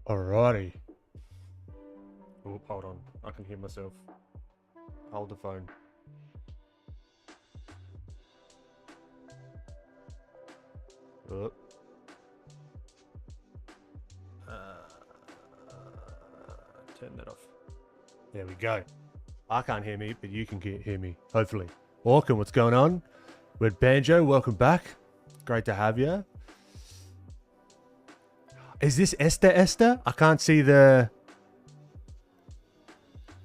Alrighty. Oh, hold on. I can hear myself. Hold the phone. Oh. Turn that off. There we go. I can't hear me, but you can hear me, hopefully. Orkin, what's going on? With Banjo, welcome back. Great to have you. Is this Esther? I can't see the...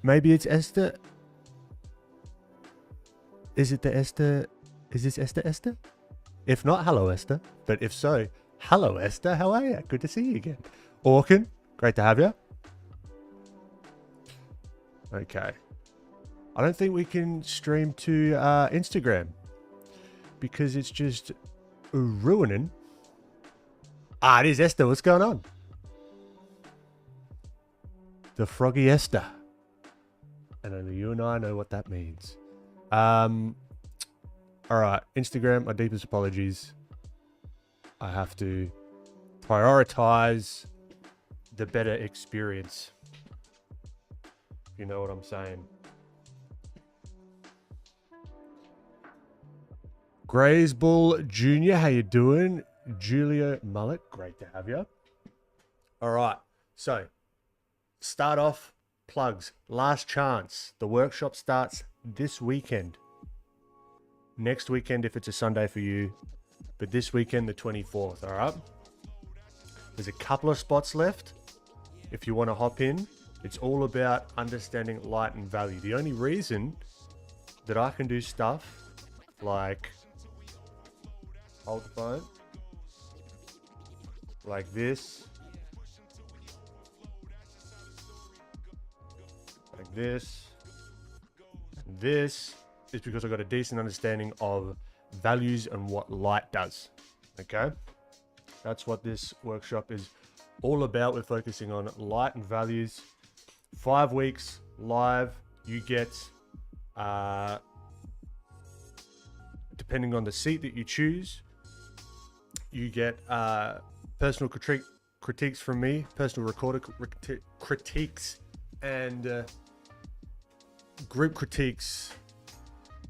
Maybe it's Esther. Is it the Esther? Is this Esther? If not, hello Esther. But if so, hello Esther. How are you? Good to see you again. Orkin, great to have you. Okay. I don't think we can stream to Instagram because it's just ruining. Ah, it is Esther. What's going on? The Froggy Esther. And only you and I know what that means. All right, Instagram, my deepest apologies. I have to prioritize the better experience. If you know what I'm saying. Grays Bull Jr., how you doing? Julio Mullet, great to have you. All right, so start off, plugs, last chance. The workshop starts this weekend. Next weekend if it's a Sunday for you, but this weekend the 24th, all right? There's a couple of spots left if you want to hop in. It's all about understanding light and value. The only reason that I can do stuff like, hold the phone, like this, like this, and this, is because I've got a decent understanding of values and what light does. Okay? That's what this workshop is all about. We're focusing on light and values. 5 weeks live. You get, depending on the seat that you choose, you get personal critiques from me, personal recorded critiques, and group critiques,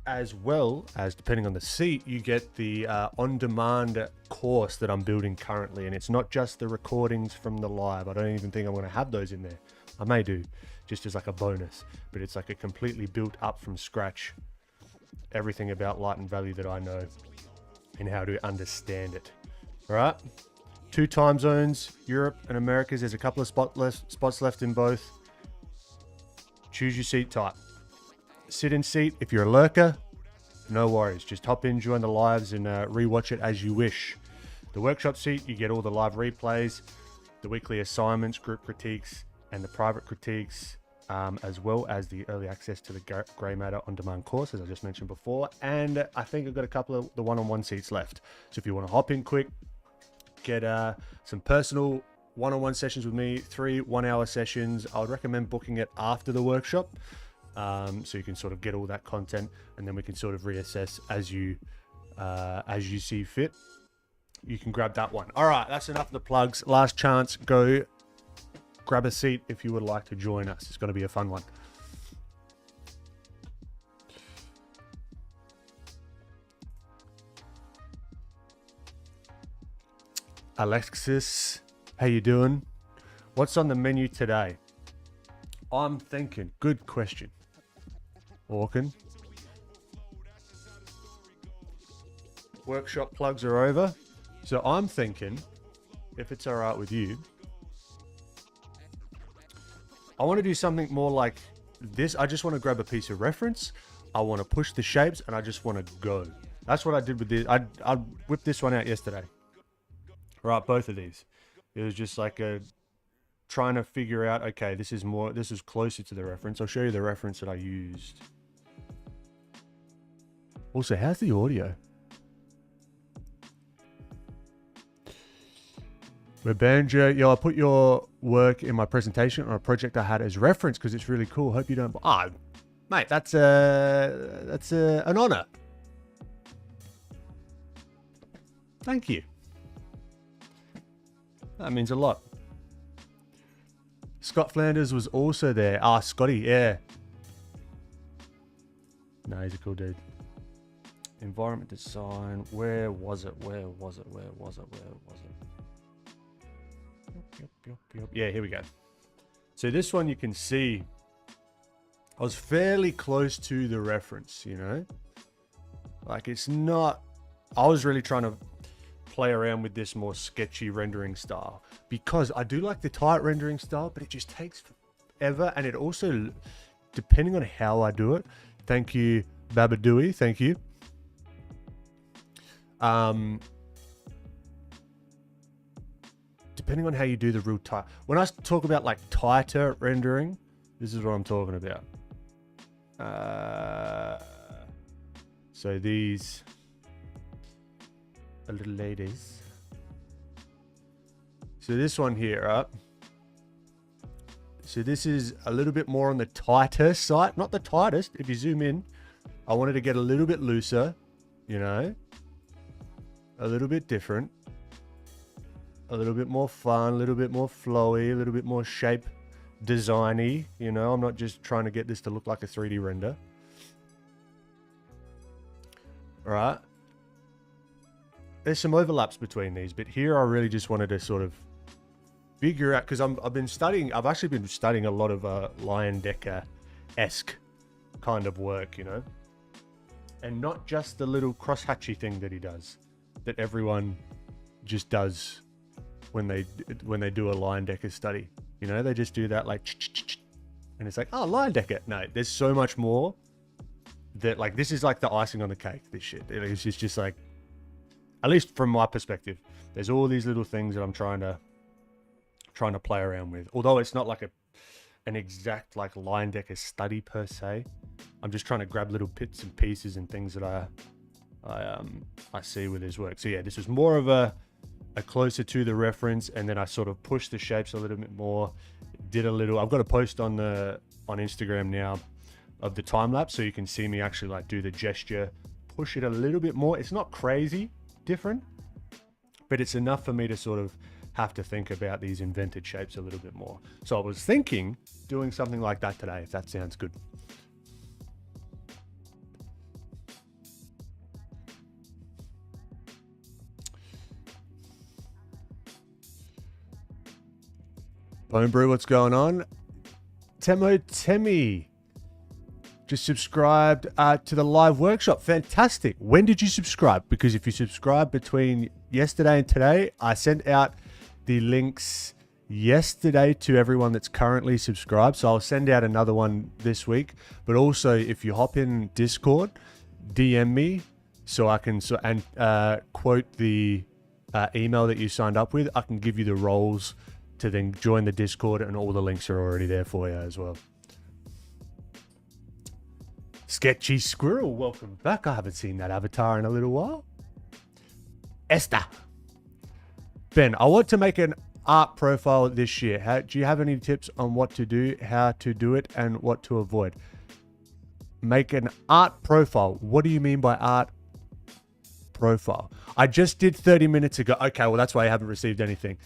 as well as, depending on the seat, you get the on-demand course that I'm building currently. And it's not just the recordings from the live. I don't even think I'm going to have those in there. I may do, just as like a bonus, but it's like a completely built up from scratch, everything about light and value that I know and how to understand it. All right, 2 time zones, Europe and Americas. There's a couple of spots left in both. Choose your seat type. Sit in seat. If you're a lurker, no worries. Just hop in, join the lives, and rewatch it as you wish. The workshop seat, you get all the live replays, the weekly assignments, group critiques, and the private critiques, as well as the early access to the Grey Matter on-demand course, as I just mentioned before. And I think I've got a couple of the one-on-one seats left. So if you want to hop in quick, get some personal one-on-one sessions with me, 3 one-hour sessions. I would recommend booking it after the workshop. So you can sort of get all that content, and then we can sort of reassess as you see fit. You can grab that one. All right, that's enough of the plugs. Last chance, go grab a seat if you would like to join us. It's going to be a fun one. Alexis, how you doing? What's on the menu today? I'm thinking, good question. Orkin. Workshop plugs are over. So I'm thinking, if it's all right with you, I want to do something more like this. I just want to grab a piece of reference. I want to push the shapes, and I just want to go. That's what I did with this. I whipped this one out yesterday. Right, both of these. It was just like trying to figure out, okay, this is closer to the reference. I'll show you the reference that I used. Also, how's the audio? With Banjo, yo, I put your work in my presentation on a project I had as reference because it's really cool. Hope you don't. Ah, mate, that's an honor. Thank you. That means a lot. Scott Flanders was also there. Ah, Scotty, yeah. No, he's a cool dude. Environment design. Where was it? Yeah, here we go. So this one you can see I was fairly close to the reference, you know? Like it's not... I was really trying to play around with this more sketchy rendering style because I do like the tight rendering style, but it just takes forever. And it also, depending on how I do it, thank you, Babadooey, thank you. Depending on how you do the real tight. When I talk about like tighter rendering, this is what I'm talking about. So these are little ladies. So this one here, right? So this is a little bit more on the tighter side, not the tightest. If you zoom in, I wanted to get a little bit looser, you know, a little bit different, a little bit more fun, a little bit more flowy, a little bit more shape designy, you know. I'm not just trying to get this to look like a 3D render. All right. There's some overlaps between these, but here I really just wanted to sort of figure out, because I've actually been studying a lot of Leyendecker-esque kind of work, you know, and not just the little crosshatchy thing that he does, that everyone just does when they do a Leyendecker study. You know, they just do that like, and it's like, oh, Leyendecker. No, there's so much more that, like, this is like the icing on the cake, this shit. It's just like, at least from my perspective, there's all these little things that I'm trying to play around with. Although it's not like an exact like Leyendecker study per se. I'm just trying to grab little bits and pieces and things that I see with his work. So yeah, this was more of a closer to the reference, and then I sort of pushed the shapes a little bit more. I've got a post on Instagram now of the time lapse, so you can see me actually like do the gesture, push it a little bit more. It's not crazy different, but it's enough for me to sort of have to think about these invented shapes a little bit more. So I was thinking doing something like that today, if that sounds good. Bone Brew, what's going on? Temi just subscribed to the live workshop. Fantastic. When did you subscribe? Because if you subscribe between yesterday and today, I sent out the links yesterday to everyone that's currently subscribed. So I'll send out another one this week. But also, if you hop in Discord, DM me so I can quote the email that you signed up with. I can give you the roles to then join the Discord, and all the links are already there for you as well. Sketchy Squirrel, welcome back. I haven't seen that avatar in a little while. Esther. Ben, I want to make an art profile this year. Do you have any tips on what to do, how to do it, and what to avoid? Make an art profile. What do you mean by art profile? I just did 30 minutes ago. Okay, well, that's why I haven't received anything.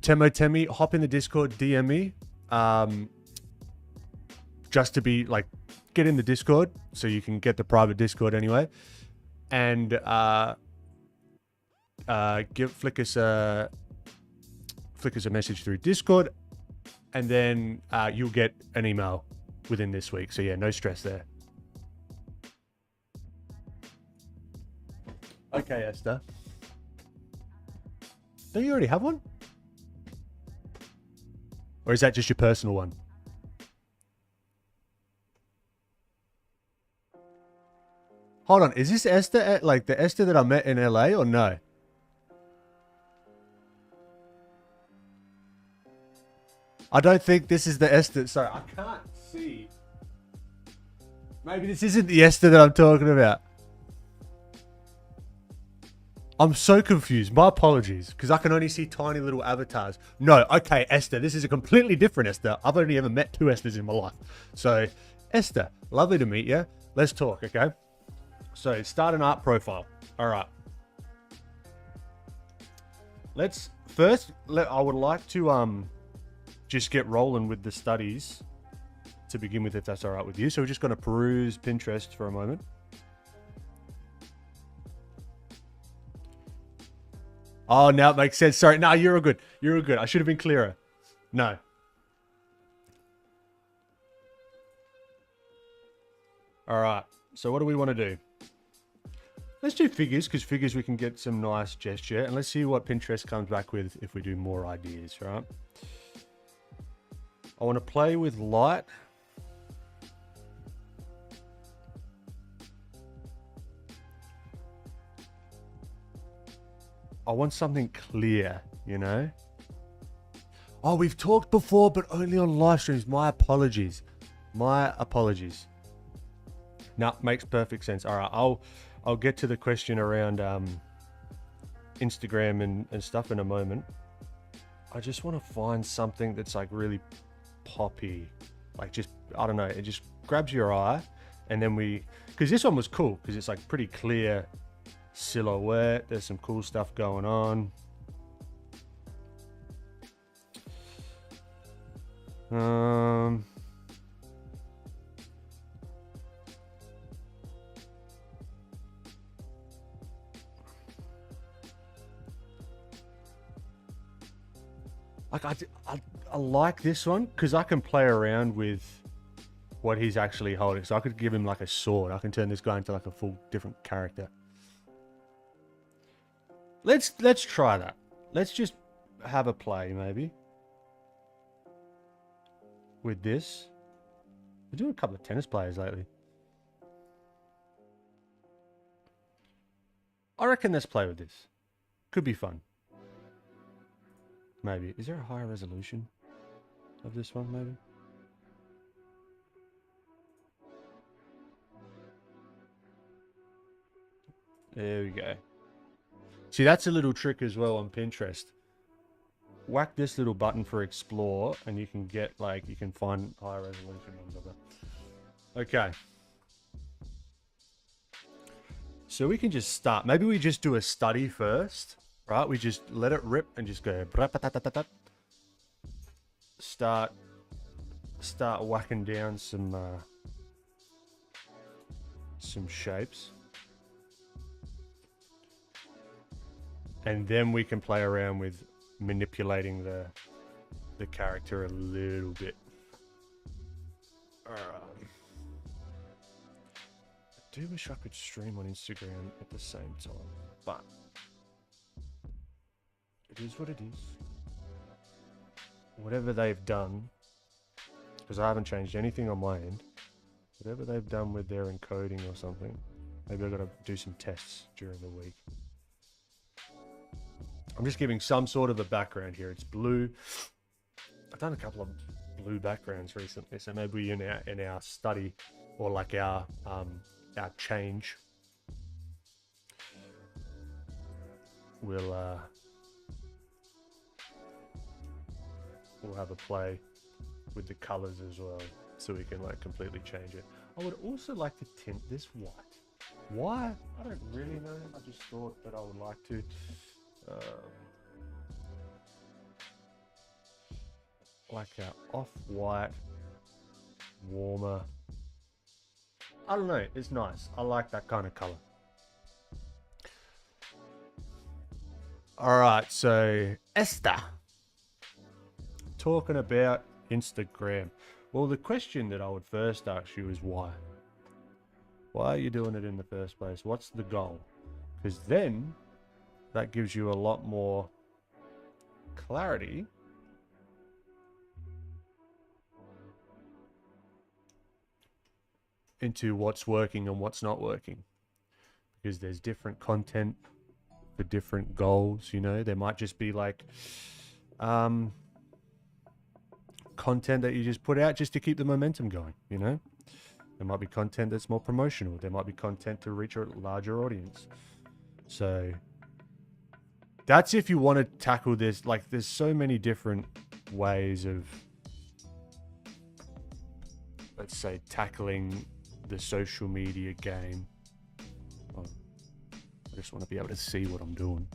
Temi, hop in the Discord, DM me. Just to be like, get in the Discord so you can get the private Discord anyway. And flick us a message through Discord, and then you'll get an email within this week. So yeah, no stress there. Okay, Esther. Don't you already have one? Or is that just your personal one? Hold on, is this Esther, like the Esther that I met in LA, or no? I don't think this is the Esther. Sorry, I can't see. Maybe this isn't the Esther that I'm talking about. I'm so confused. My apologies, because I can only see tiny little avatars. No, okay, Esther. This is a completely different Esther. I've only ever met two Esthers in my life. So, Esther, lovely to meet you. Let's talk, okay? So, start an art profile. All right. Let's first. I would like to just get rolling with the studies to begin with, if that's all right with you. So we're just going to peruse Pinterest for a moment. Oh, now it makes sense. Sorry. No, you're all good. You're all good. I should have been clearer. No. All right. So what do we want to do? Let's do figures, because figures we can get some nice gesture. And let's see what Pinterest comes back with if we do more ideas, right? I want to play with light. I want something clear, you know? Oh, we've talked before, but only on live streams. My apologies. My apologies. No, makes perfect sense. All right, I'll get to the question around Instagram and stuff in a moment. I just want to find something that's like really poppy. Like just, I don't know, it just grabs your eye. And then because this one was cool, because it's like pretty clear silhouette. There's some cool stuff going on. Like I like this one because I can play around with what he's actually holding. So I could give him like a sword. I can turn this guy into like a full different character. Let's try that. Let's just have a play maybe with this. We're doing a couple of tennis players lately. I reckon let's play with this. Could be fun. Maybe. Is there a higher resolution of this one maybe? There we go. See, that's a little trick as well on Pinterest. Whack this little button for explore and you can get like, you can find higher resolution ones of it. Okay. So we can just start. Maybe we just do a study first, right? We just let it rip and just go. Start whacking down some shapes. And then we can play around with manipulating the character a little bit. Alright. I do wish I could stream on Instagram at the same time, but it is what it is. Whatever they've done, because I haven't changed anything on my end, whatever they've done with their encoding or something, maybe I've got to do some tests during the week. I'm just giving some sort of a background here. It's blue. I've done a couple of blue backgrounds recently, so maybe in our study or like our change, we'll have a play with the colors as well, so we can like completely change it. I would also like to tint this white. Why? I don't really know. I just thought that I would like to. Like a off-white, warmer. I don't know, it's nice. I like that kind of color. Alright, so Esther. Talking about Instagram. Well, the question that I would first ask you is why? Why are you doing it in the first place? What's the goal? Because then that gives you a lot more clarity into what's working and what's not working, because there's different content for different goals. You know, there might just be like content that you just put out just to keep the momentum going. You know, there might be content that's more promotional. There might be content to reach a larger audience. So that's if you want to tackle this. Like, there's so many different ways of, let's say, tackling the social media game. Oh, I just want to be able to see what I'm doing.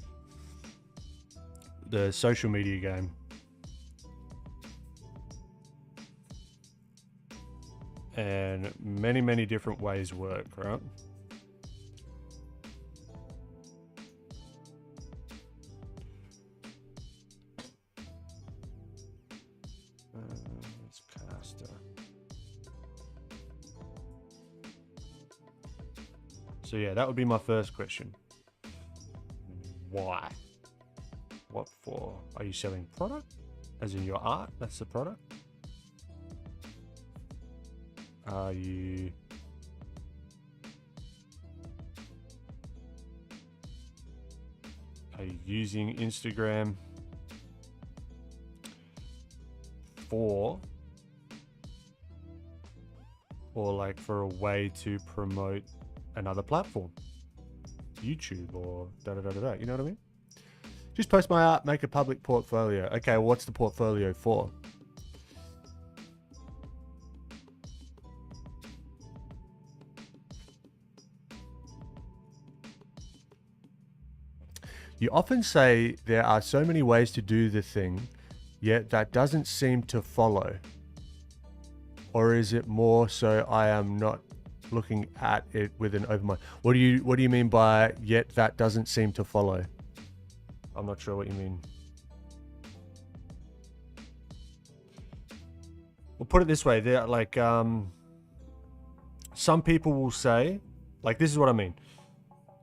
The social media game. and many different ways work, right? It's caster. So yeah, that would be my first question. Why? What for? Are you selling product? As in your art? That's the product? Are you using Instagram for, or like for a way to promote another platform, YouTube or da da da da da, you know what I mean? Just post my art, make a public portfolio. Okay, well, what's the portfolio for? You often say there are so many ways to do the thing, yet that doesn't seem to follow. Or is it more so I am not looking at it with an open mind? What do you mean by yet that doesn't seem to follow? I'm not sure what you mean. We'll put it this way. There, like, some people will say, like, this is what I mean.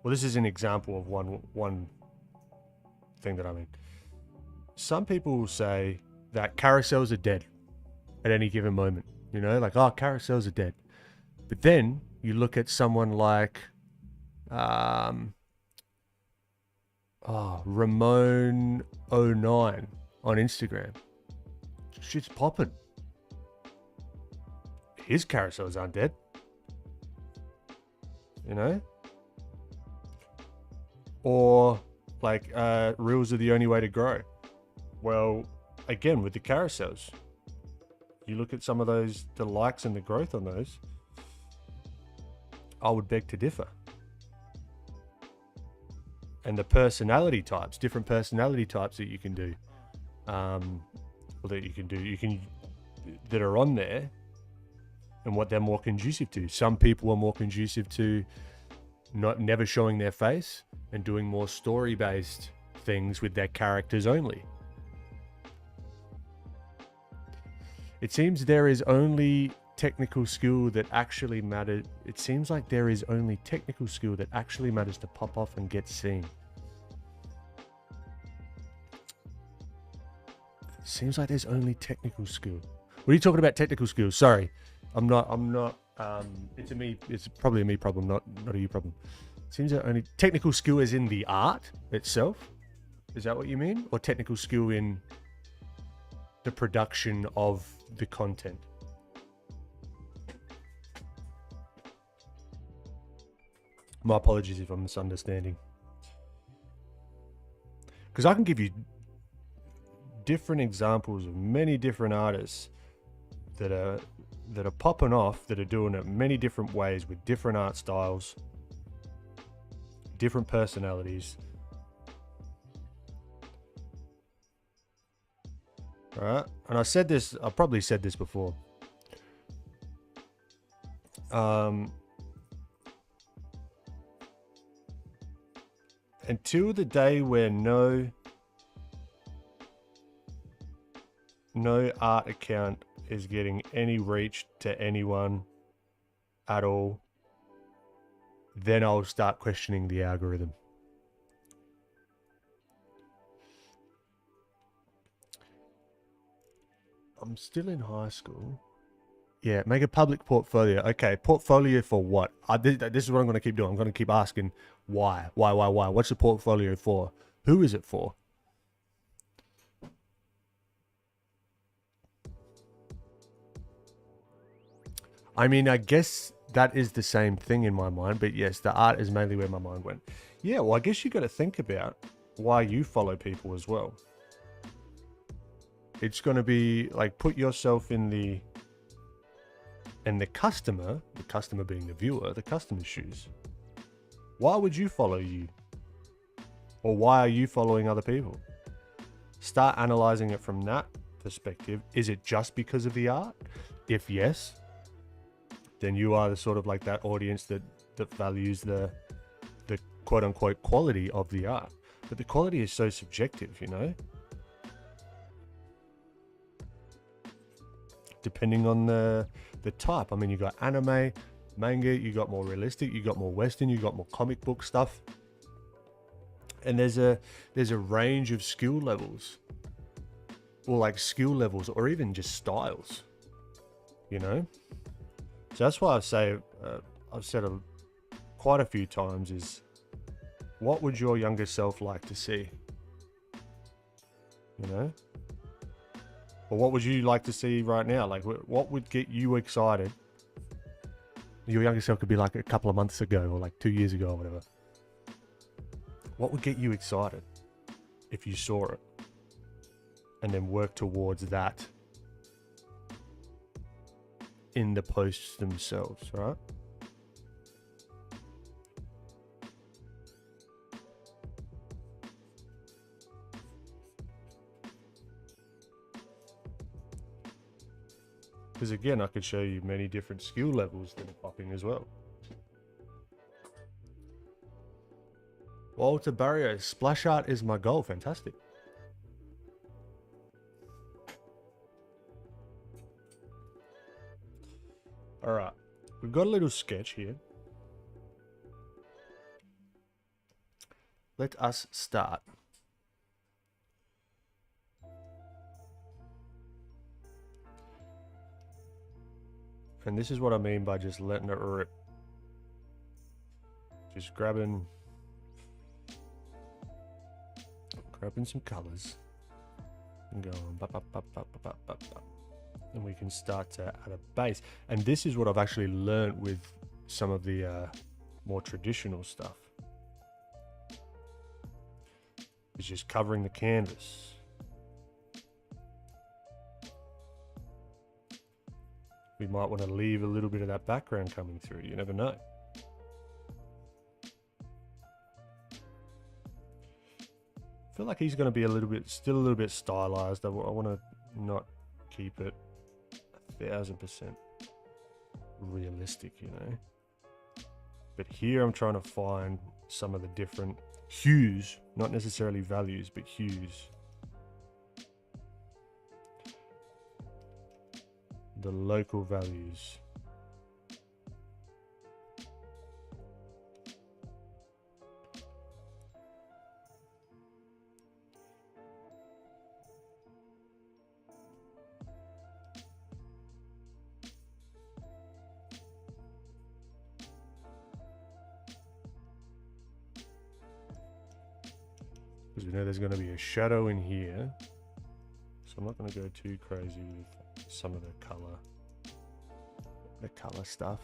Well, this is an example of one thing that I mean. Some people will say that carousels are dead at any given moment. You know, like, oh, carousels are dead. But then you look at someone like, Ramon09 on Instagram. Shit's popping. His carousels aren't dead. You know? Or like reels are the only way to grow. Well, again, with the carousels, you look at some of those, the likes and the growth on those, I would beg to differ. And the personality types, different personality types that you can do, that are on there, and what they're more conducive to. Some people are more conducive to never showing their face and doing more story-based things with their characters only. It seems there is only technical skill that actually matters. It seems like there is only technical skill that actually matters to pop off and get seen. Seems like there's only technical skill. What are you talking about? Technical skill? Sorry, I'm not. It's a me. It's probably a me problem, not a you problem. Seems that only technical skill is in the art itself. Is that what you mean, or technical skill in the production of the content? My apologies if I'm misunderstanding. Because I can give you different examples of many different artists that are popping off, that are doing it many different ways with different art styles, different personalities. All right, and I probably said this before. Until the day where no art account is getting any reach to anyone at all, then I'll start questioning the algorithm. I'm still in high school. Yeah, make a public portfolio. Okay, portfolio for what? This is what I'm going to keep doing. I'm going to keep asking why. What's the portfolio for? Who is it for? I mean, I guess that is the same thing in my mind, but yes, the art is mainly where my mind went. Yeah, well, I guess you got to think about why you follow people as well. It's going to be like, put yourself in the customer being the viewer, the customer's shoes. Why would you follow you? Or why are you following other people? Start analyzing it from that perspective. Is it just because of the art? If yes, then you are the sort of like that audience that values the quote unquote quality of the art. But the quality is so subjective, you know, depending on the type. I mean, you got anime, manga, you got more realistic, you got more Western, you got more comic book stuff. And there's a range of skill levels, or like skill levels, or even just styles, you know. So that's why I say, I've said quite a few times, is what would your younger self like to see, you know? Or what would you like to see right now? Like, what would get you excited? Your younger self could be like a couple of months ago, or like 2 years ago, or whatever. What would get you excited if you saw it? And then work towards that in the posts themselves, right? Because again, I could show you many different skill levels that are popping as well. Walter Barrio, splash art is my goal. Fantastic. All right, we've got a little sketch here. Let us start. And this is what I mean by just letting it rip. Just grabbing some colors and going and we can start to add a base. And this is what I've actually learned with some of the more traditional stuff. It's just covering the canvas. We might want to leave a little bit of that background coming through. You never know. I feel like he's going to be still a little bit stylized. I want to not keep it 1000% realistic, you know. But here I'm trying to find some of the different hues, not necessarily values, but hues. The local values. Because we know there's going to be a shadow in here. So I'm not going to go too crazy with some of the color stuff.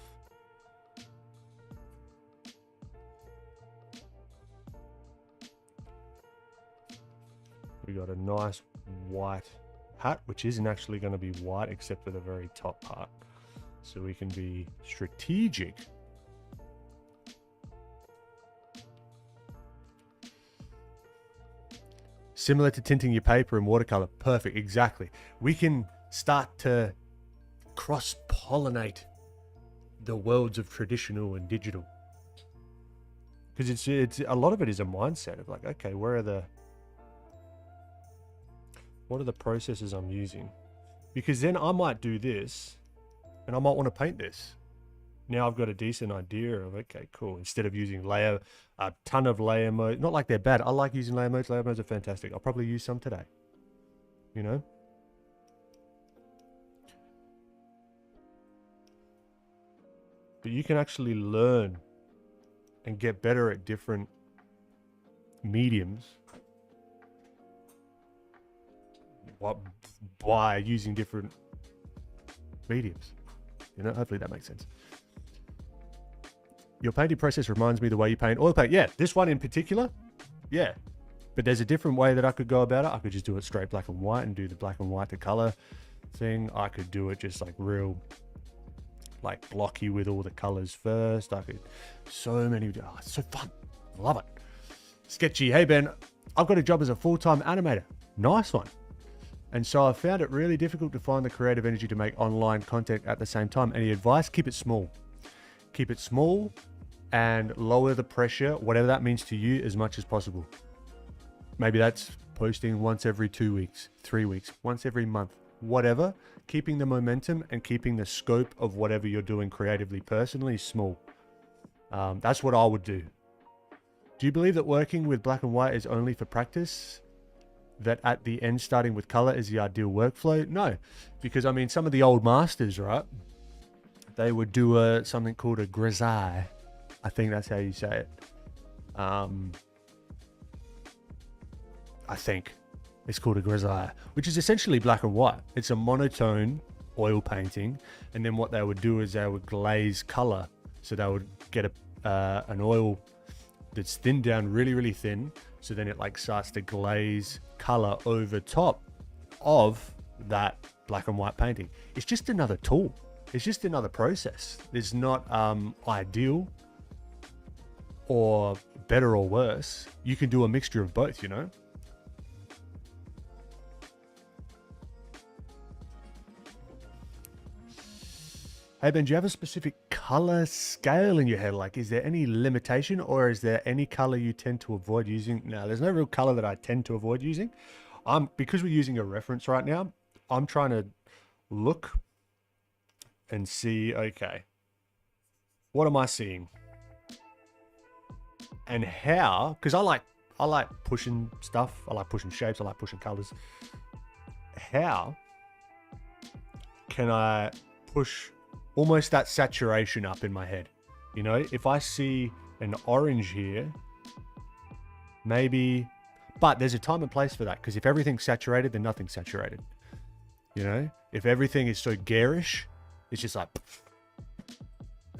We got a nice white hat, which isn't actually going to be white except for the very top part. So we can be strategic. Similar to tinting your paper in watercolor. Perfect, exactly. We can start to cross-pollinate the worlds of traditional and digital. Because it's a lot of it is a mindset of like, okay, what are the processes I'm using? Because then I might do this and I might want to paint this. Now I've got a decent idea of, okay, cool. Instead of using a ton of layer mode, not like they're bad. I like using layer modes. Layer modes are fantastic. I'll probably use some today, you know? But you can actually learn and get better at different mediums by using different mediums. You know, hopefully that makes sense. Your painting process reminds me of the way you paint oil paint. Yeah, this one in particular, yeah. But there's a different way that I could go about it. I could just do it straight black and white and do the black and white to color thing. I could do it just like real, like blocky with all the colors first. I could, so many, it's so fun. I love it. Sketchy, hey Ben, I've got a job as a full-time animator. Nice one. And so I found it really difficult to find the creative energy to make online content at the same time. Any advice? Keep it small. Keep it small and lower the pressure, whatever that means to you, as much as possible. Maybe that's posting once every 2 weeks, 3 weeks, once every month, whatever. Keeping the momentum and keeping the scope of whatever you're doing creatively, personally, small. That's what I would do. Do you believe that working with black and white is only for practice? That at the end, starting with color is the ideal workflow? No, because I mean, some of the old masters, right? They would do something called a grisaille. I think that's how you say it. I think it's called a grisaille, which is essentially black and white. It's a monotone oil painting. And then what they would do is they would glaze color. So they would get an oil that's thinned down really, really thin. So then it like starts to glaze color over top of that black and white painting. It's just another tool. It's just another process. It's not ideal or better or worse. You can do a mixture of both, you know? Hey Ben, do you have a specific color scale in your head? Like, is there any limitation, or is there any color you tend to avoid using? No, there's no real color that I tend to avoid using. Because we're using a reference right now, I'm trying to look and see, okay, what am I seeing? And how, because I like pushing stuff, I like pushing shapes, I like pushing colors. How can I push almost that saturation up in my head? You know, if I see an orange here, maybe, but there's a time and place for that, because if everything's saturated, then nothing's saturated. You know, if everything is so garish, it's just like,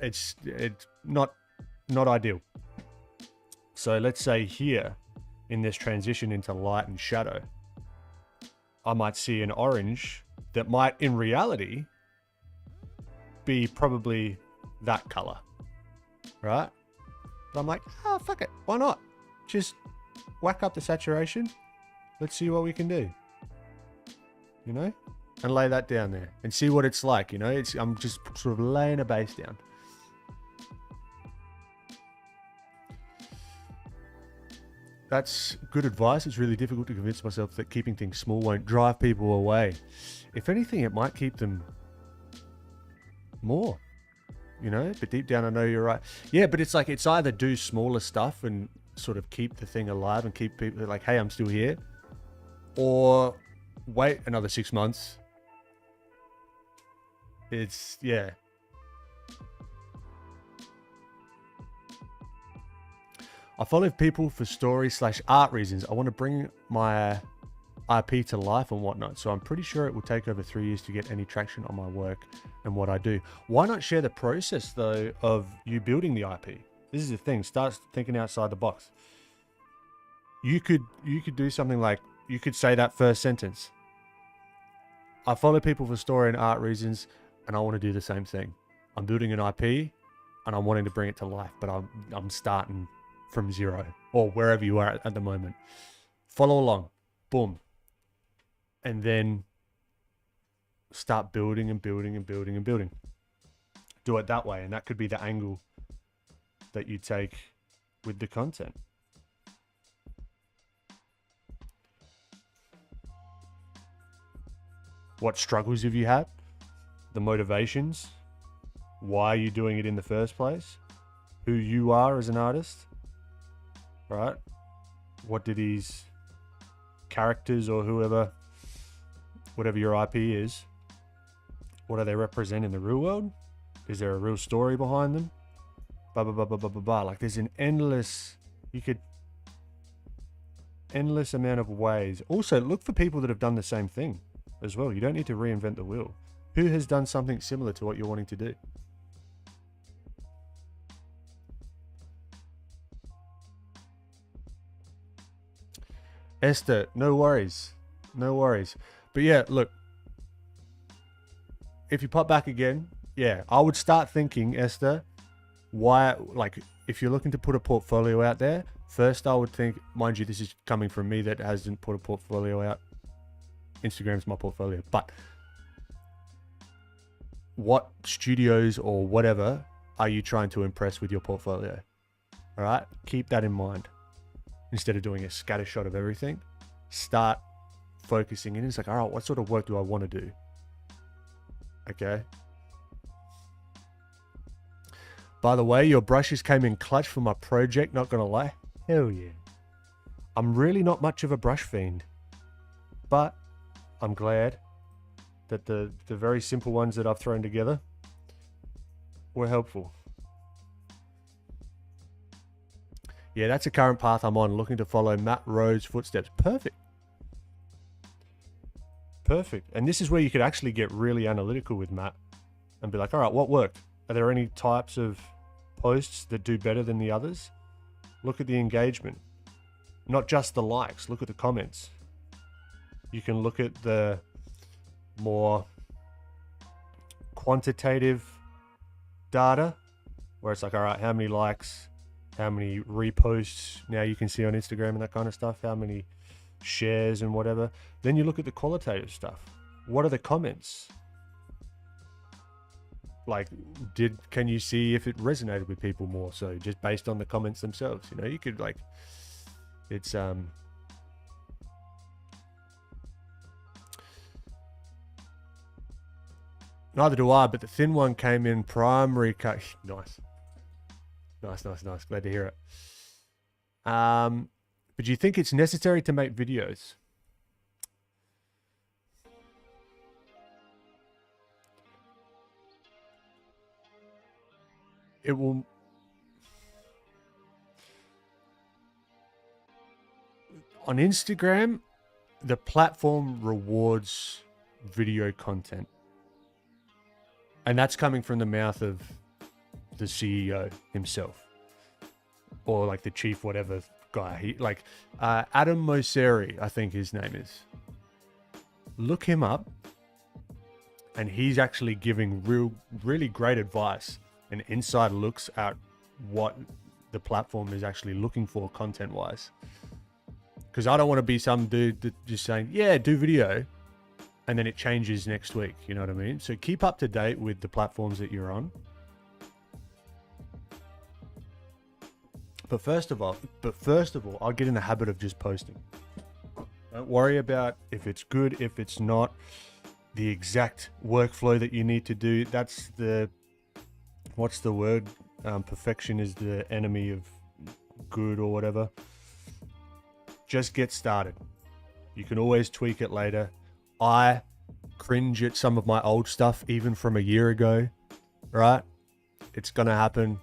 it's not ideal. So let's say here in this transition into light and shadow, I might see an orange that might in reality be probably that color, right? But I'm like, oh, fuck it. Why not? Just whack up the saturation. Let's see what we can do, you know, and lay that down there and see what it's like. You know, I'm just sort of laying a base down. That's good advice. It's really difficult to convince myself that keeping things small won't drive people away. If anything, it might keep them more, you know, but deep down I know you're right. Yeah, but it's like, it's either do smaller stuff and sort of keep the thing alive and keep people like, hey, I'm still here, or wait another 6 months. It's, yeah. I follow people for story/art reasons. I want to bring my IP to life and whatnot, so I'm pretty sure it will take over 3 years to get any traction on my work and what I do. Why not share the process though of you building the IP? This is the thing. Start thinking outside the box. You could do something like, you could say that first sentence. I follow people for story and art reasons, and I want to do the same thing. I'm building an IP and I'm wanting to bring it to life, but I'm starting from zero, or wherever you are at the moment. Follow along. Boom. And then start building and building and building and building. Do it that way, and that could be the angle that you take with the content. What struggles have you had? The motivations? Why are you doing it in the first place? Who you are as an artist? Right? What do these characters or whoever, whatever your IP is, what do they represent in the real world? Is there a real story behind them? Blah, blah, blah, blah, blah, blah, blah. Like, there's an endless amount of ways. Also, look for people that have done the same thing as well. You don't need to reinvent the wheel. Who has done something similar to what you're wanting to do? Esther, no worries. No worries. But yeah, look, if you pop back again, yeah, I would start thinking, Esther, why, like, if you're looking to put a portfolio out there, first I would think, mind you, this is coming from me that hasn't put a portfolio out Instagram's my portfolio. But what studios or whatever are you trying to impress with your portfolio? All right, keep that in mind. Instead of doing a scatter shot of everything, start focusing in. It's like, all right, what sort of work do I want to do? Okay. By the way, your brushes came in clutch for my project, not gonna lie. Hell yeah. I'm really not much of a brush fiend, but I'm glad that the very simple ones that I've thrown together were helpful. Yeah, that's a current path I'm on, looking to follow Matt Rhodes' footsteps. Perfect. Perfect. And this is where you could actually get really analytical with Matt and be like, all right, what worked? Are there any types of posts that do better than the others? Look at the engagement. Not just the likes, look at the comments. You can look at the more quantitative data where it's like, all right, how many likes, how many reposts now you can see on Instagram and that kind of stuff, how many shares and whatever. Then you look at the qualitative stuff. What are the comments? Like, can you see if it resonated with people more so just based on the comments themselves? You know, you could like, it's neither do I, but the thin one came in primary cut. Nice. Glad to hear it. But do you think it's necessary to make videos? It will. On Instagram, the platform rewards video content. And that's coming from the mouth of the CEO himself. Or like the chief whatever guy. He like Adam Mosseri, I think his name is. Look him up. And he's actually giving really great advice and inside looks at what the platform is actually looking for content-wise. Because I don't want to be some dude that just saying, yeah, do video, and then it changes next week. You know what I mean? So keep up to date with the platforms that you're on. But first of all, I'll get in the habit of just posting. Don't worry about if it's good, if it's not, the exact workflow that you need to do. That's the, what's the word? Perfection is the enemy of good or whatever. Just get started. You can always tweak it later. I cringe at some of my old stuff, even from a year ago, right? It's going to happen.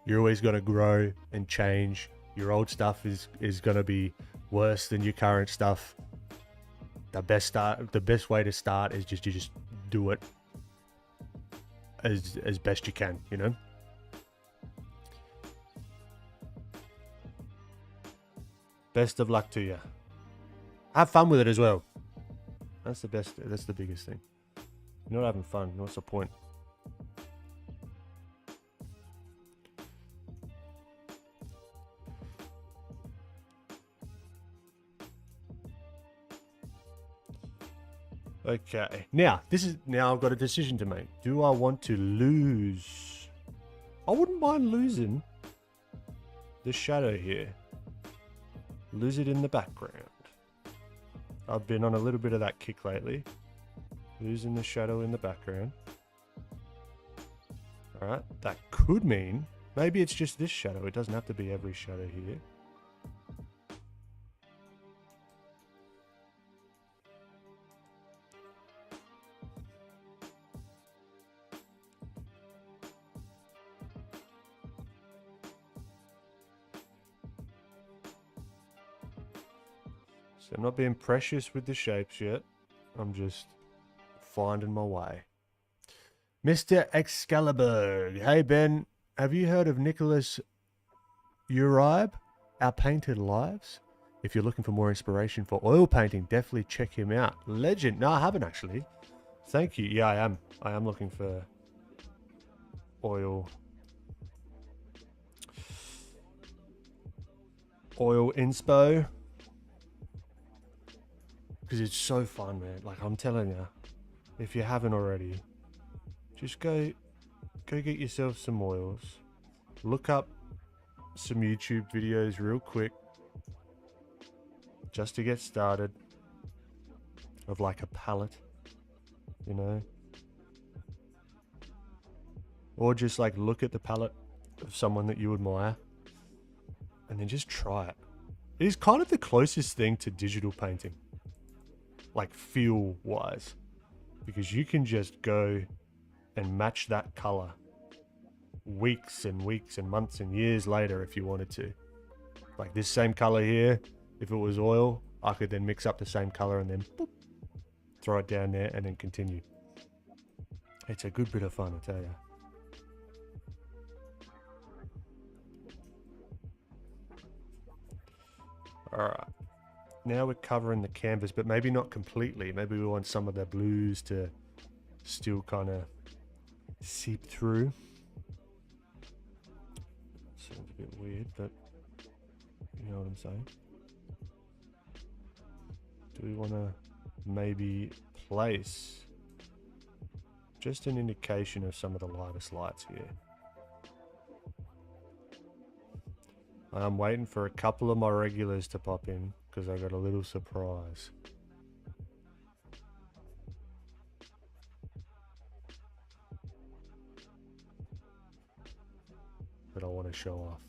You're always going to grow and change. Your old stuff is going to be worse than your current stuff. The best way to start is just do it as best you can, you know? Best of luck to you. Have fun with it as well. That's the best. That's the biggest thing. You're not having fun. What's the point? Okay. Now I've got a decision to make. Do I want to lose? I wouldn't mind losing the shadow here. Lose it in the background. I've been on a little bit of that kick lately. Losing the shadow in the background. Alright, that could mean maybe it's just this shadow. It doesn't have to be every shadow here. So I'm not being precious with the shapes yet. I'm just finding my way. Mr. Excalibur. Hey, Ben. Have you heard of Nicholas Uribe? Our Painted Lives? If you're looking for more inspiration for oil painting, definitely check him out. Legend. No, I haven't actually. Thank you. Yeah, I am. I am looking for oil inspo. because it's so fun, man. Like, I'm telling you, if you haven't already, just go get yourself some oils, look up some YouTube videos real quick just to get started of like a palette, you know, or just like look at the palette of someone that you admire and then just try it. It is kind of the closest thing to digital painting, like feel wise, because you can just go and match that color weeks and weeks and months and years later if you wanted to. Like this same color here, if it was oil, I could then mix up the same color and then boop, throw it down there and then continue. It's a good bit of fun, I tell you. Alright, now we're covering the canvas, but maybe not completely. Maybe we want some of the blues to still kind of seep through. Sounds a bit weird, but you know what I'm saying. Do we want to maybe place just an indication of some of the lightest lights here? I'm waiting for a couple of my regulars to pop in because I got a little surprise. That I want to show off.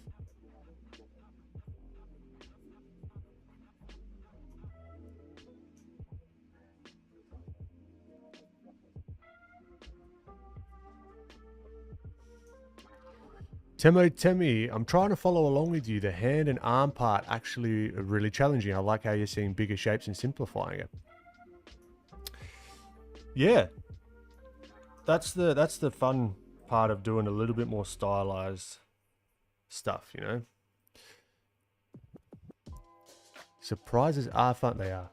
Temi, I'm trying to follow along with you. The hand and arm part actually are really challenging. I like how you're seeing bigger shapes and simplifying it. Yeah. That's the fun part of doing a little bit more stylized stuff, you know? Surprises are fun. They are.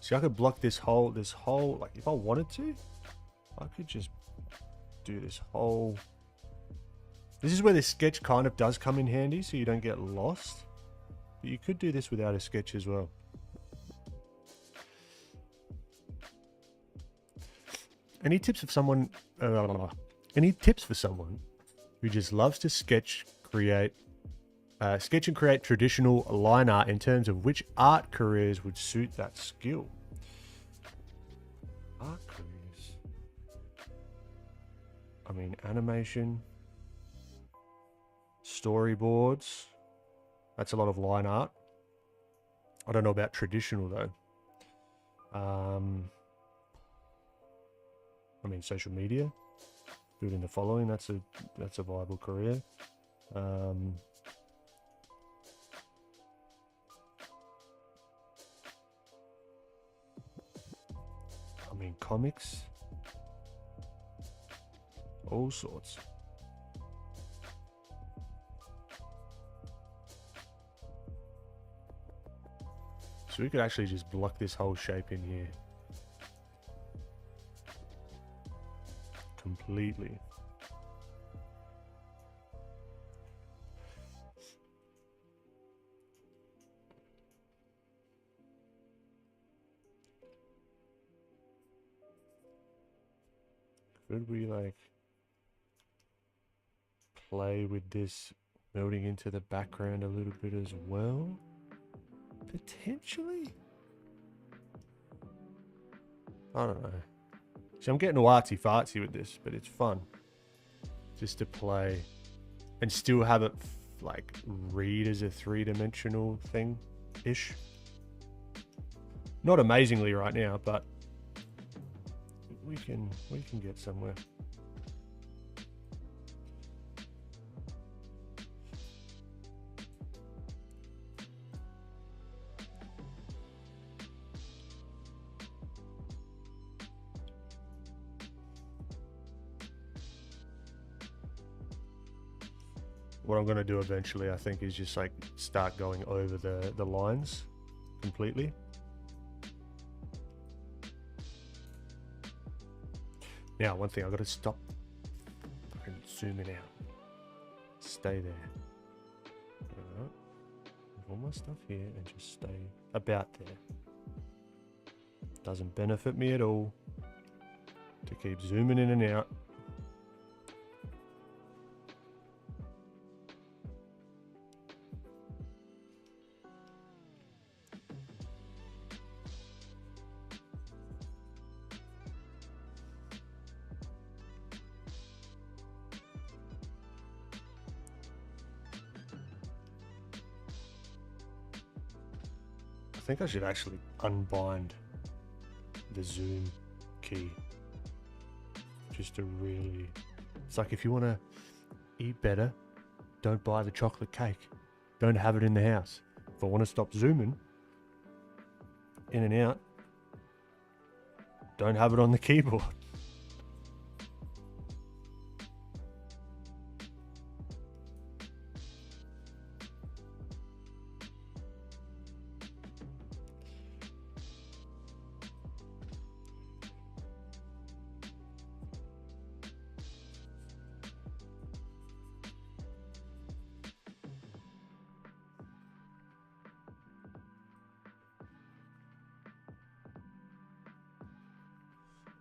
See, I could block this whole, like if I wanted to, I could just do this whole. This is where the sketch kind of does come in handy, so you don't get lost. But you could do this without a sketch as well. Any tips for someone who just loves to sketch and create traditional line art in terms of which art careers would suit that skill? Art careers. I mean, animation, storyboards. That's a lot of line art. I don't know about traditional though. I mean, social media, building the following. That's a viable career. I mean, comics, all sorts. So we could actually just block this whole shape in here completely. Could we like play with this melting into the background a little bit as well? Potentially? I don't know. See, I'm getting artsy fartsy with this, but it's fun just to play and still have it like read as a three-dimensional thing-ish. Not amazingly right now, but we can get somewhere. what I'm going to do eventually, I think, is just like start going over the lines completely. Now, one thing, I've got to stop fucking zooming out. Stay there. Alright. All my stuff here and just stay about there. Doesn't benefit me at all to keep zooming in and out. I think I should actually unbind the zoom key just to really, it's like if you want to eat better, don't buy the chocolate cake, don't have it in the house. If I want to stop zooming in and out, don't have it on the keyboard.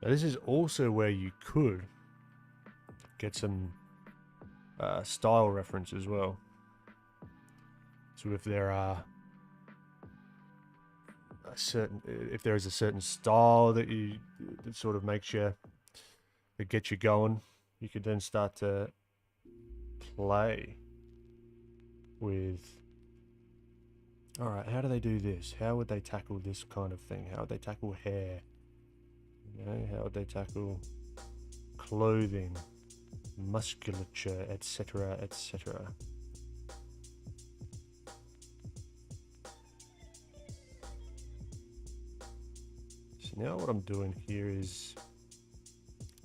Now, this is also where you could get some style reference as well. So if there are if there is a certain style that sort of makes you, that gets you going, you could then start to play with, all right, how do they do this? How would they tackle this kind of thing? How would they tackle hair? You know, how would they tackle clothing, musculature, etc., etc.? So now what I'm doing here is,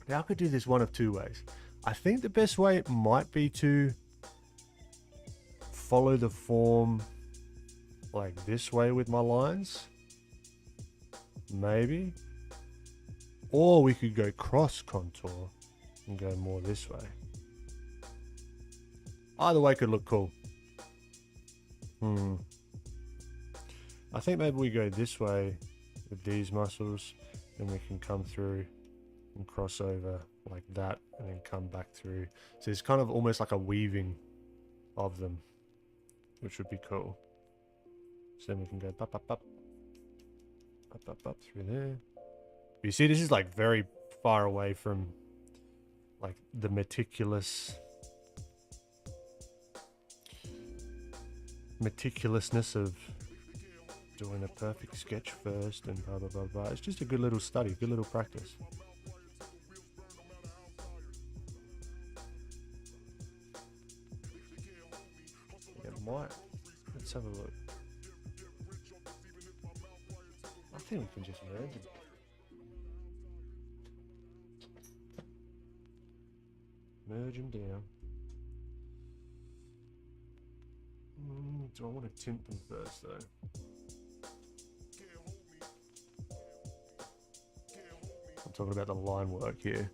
now I could do this one of two ways. I think the best way might be to follow the form like this way with my lines, maybe. Or we could go cross contour and go more this way. Either way could look cool. I think maybe we go this way with these muscles, and we can come through and cross over like that, and then come back through. So it's kind of almost like a weaving of them, which would be cool. So then we can go up through there. But you see, this is like very far away from like the meticulousness of doing a perfect sketch first and blah blah blah blah. It's just a good little study, good little practice. Yeah, let's have a look. I think we can just merge it. Merge them down. Do I want to tint them first though? I'm talking about the line work here.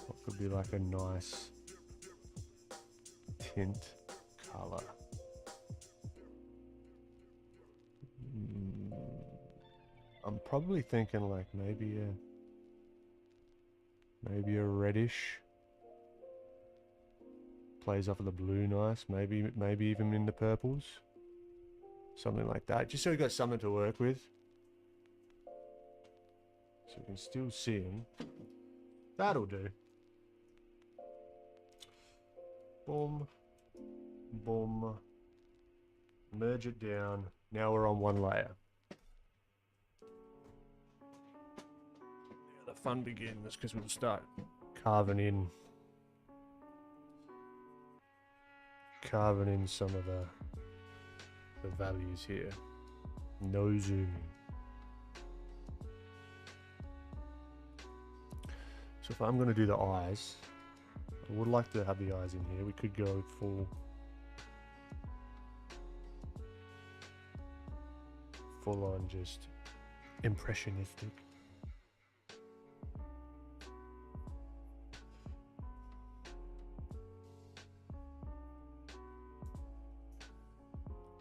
What could be like a nice tint color? I'm probably thinking like maybe a reddish. Plays off of the blue nice, maybe even in the purples. Something like that, just so we got something to work with. So we can still see them. That'll do. Boom. Boom. Merge it down. Now we're on one layer. Now the fun begins, because we'll start carving in some of the values here. No zooming. So if I'm going to do the eyes, I would like to have the eyes in here. We could go full on just impressionistic.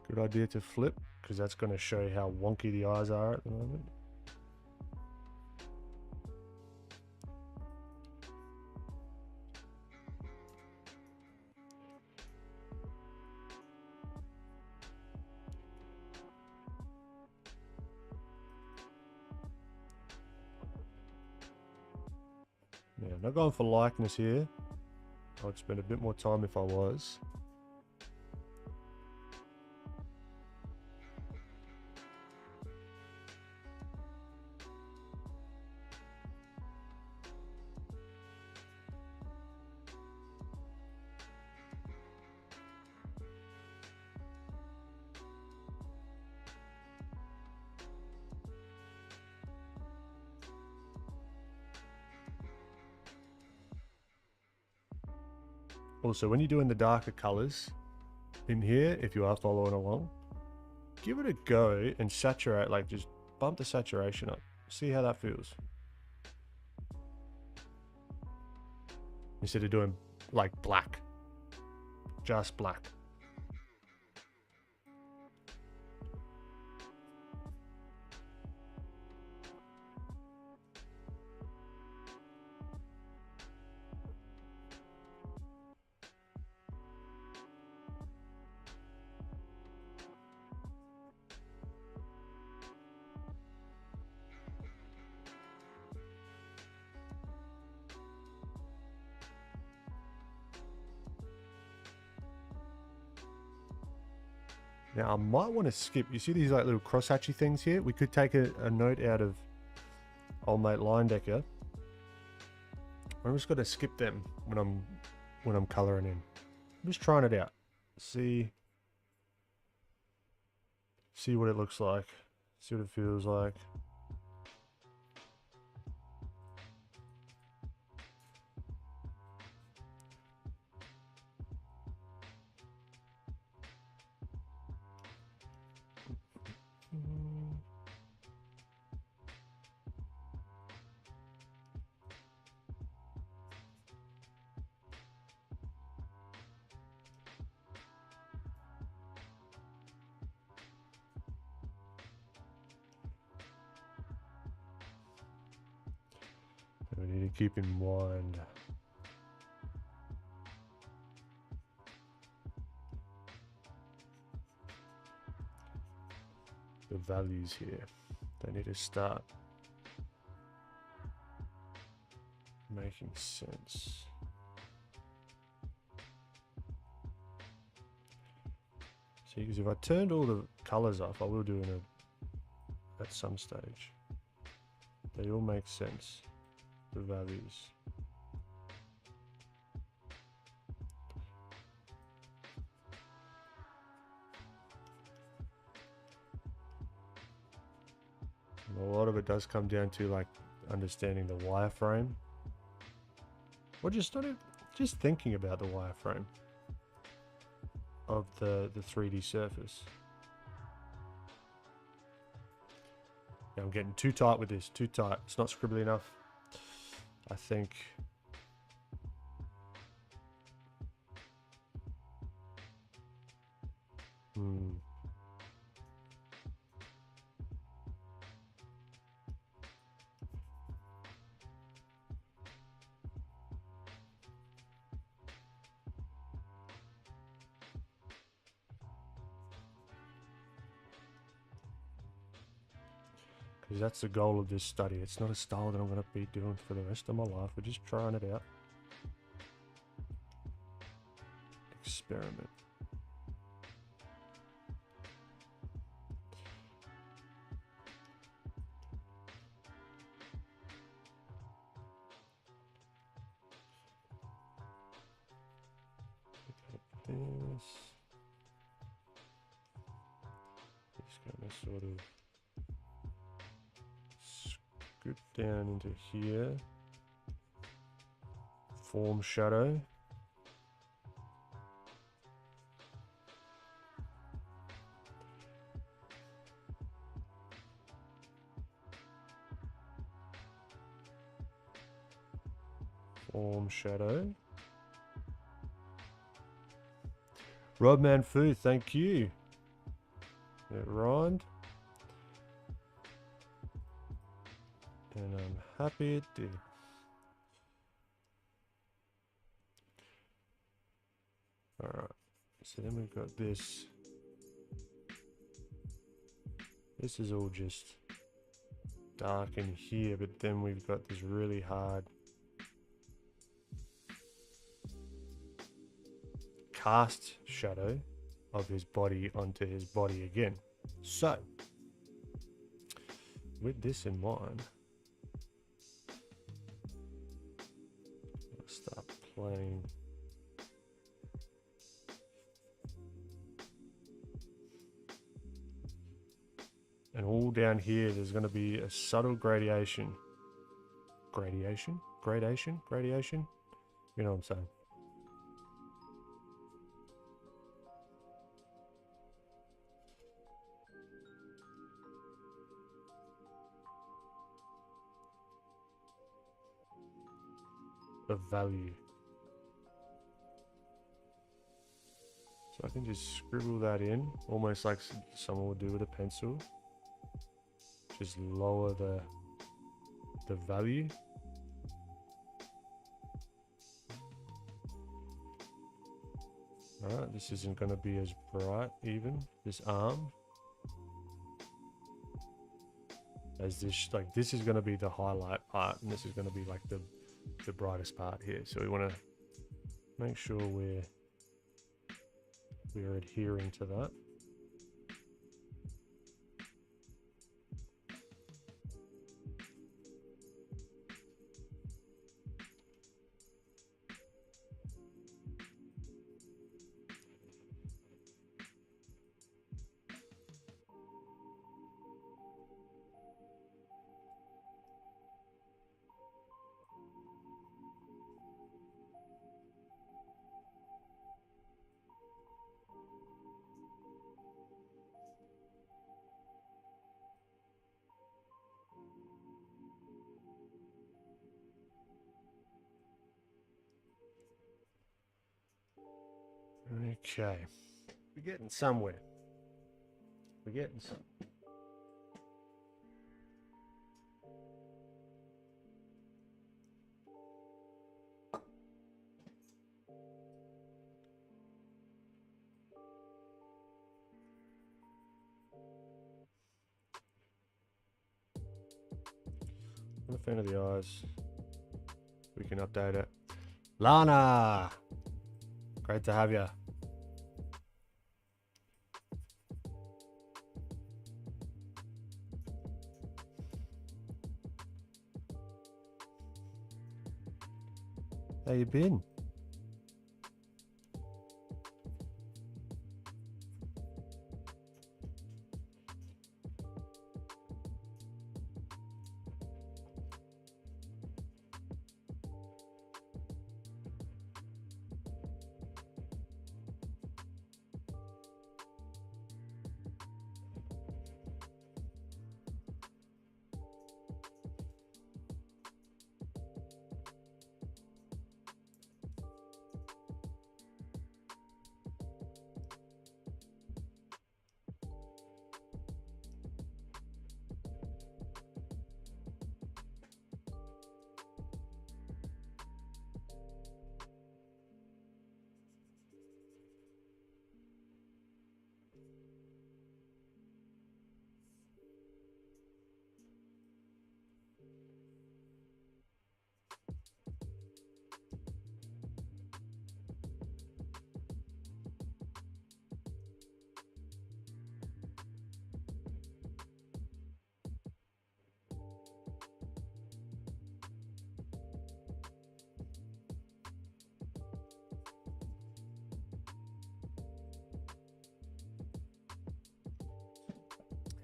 Good idea to flip, because that's going to show you how wonky the eyes are at the moment. Yeah, I'm not going for likeness here. I would spend a bit more time if I was. Also, when you're doing the darker colors in here, if you are following along, give it a go and saturate, like just bump the saturation up. See how that feels. Instead of doing like black, just black. Now I might want to skip, you see these like little crosshatchy things here? We could take a note out of old mate Linedecker. I'm just going to skip them when I'm coloring in. I'm just trying it out. See what it looks like. See what it feels like. We need to keep in mind the values here. They need to start making sense. See, because if I turned all the colors off, I will do it at some stage. They all make sense. The values. And a lot of it does come down to like understanding the wireframe, or just thinking about the wireframe of the 3D surface. Yeah, I'm getting too tight with this, too tight. It's not scribbly enough, I think. Because that's the goal of this study. It's not a style that I'm going to be doing for the rest of my life. We're just trying it out. Experiment. This. Just going to sort of scoot down into here. Form shadow. Form shadow. Rodman Fu, thank you. It rhymed. And I'm happy it did. Alright, so then we've got this. This is all just dark in here, but then we've got this really hard cast shadow of his body onto his body again. So, with this in mind, let's start playing. And all down here, there's going to be a subtle gradation. Gradation? Gradation? Gradation? You know what I'm saying. Of value. So I can just scribble that in, almost like someone would do with a pencil. Just lower the value. Alright, this isn't going to be as bright even, this arm. As this, like this is going to be the highlight part, and this is going to be like the brightest part here. So we want to make sure we're adhering to that. Okay, we're getting somewhere. We're getting some. I'm a fan of the eyes. We can update it. Lana, great to have you. How you been?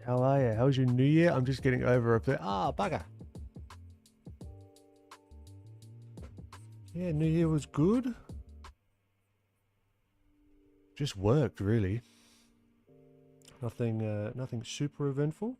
How are you? How was your new year? I'm just getting over a bit. Ah, bugger. Yeah, new year was good. Just worked, really. Nothing super eventful.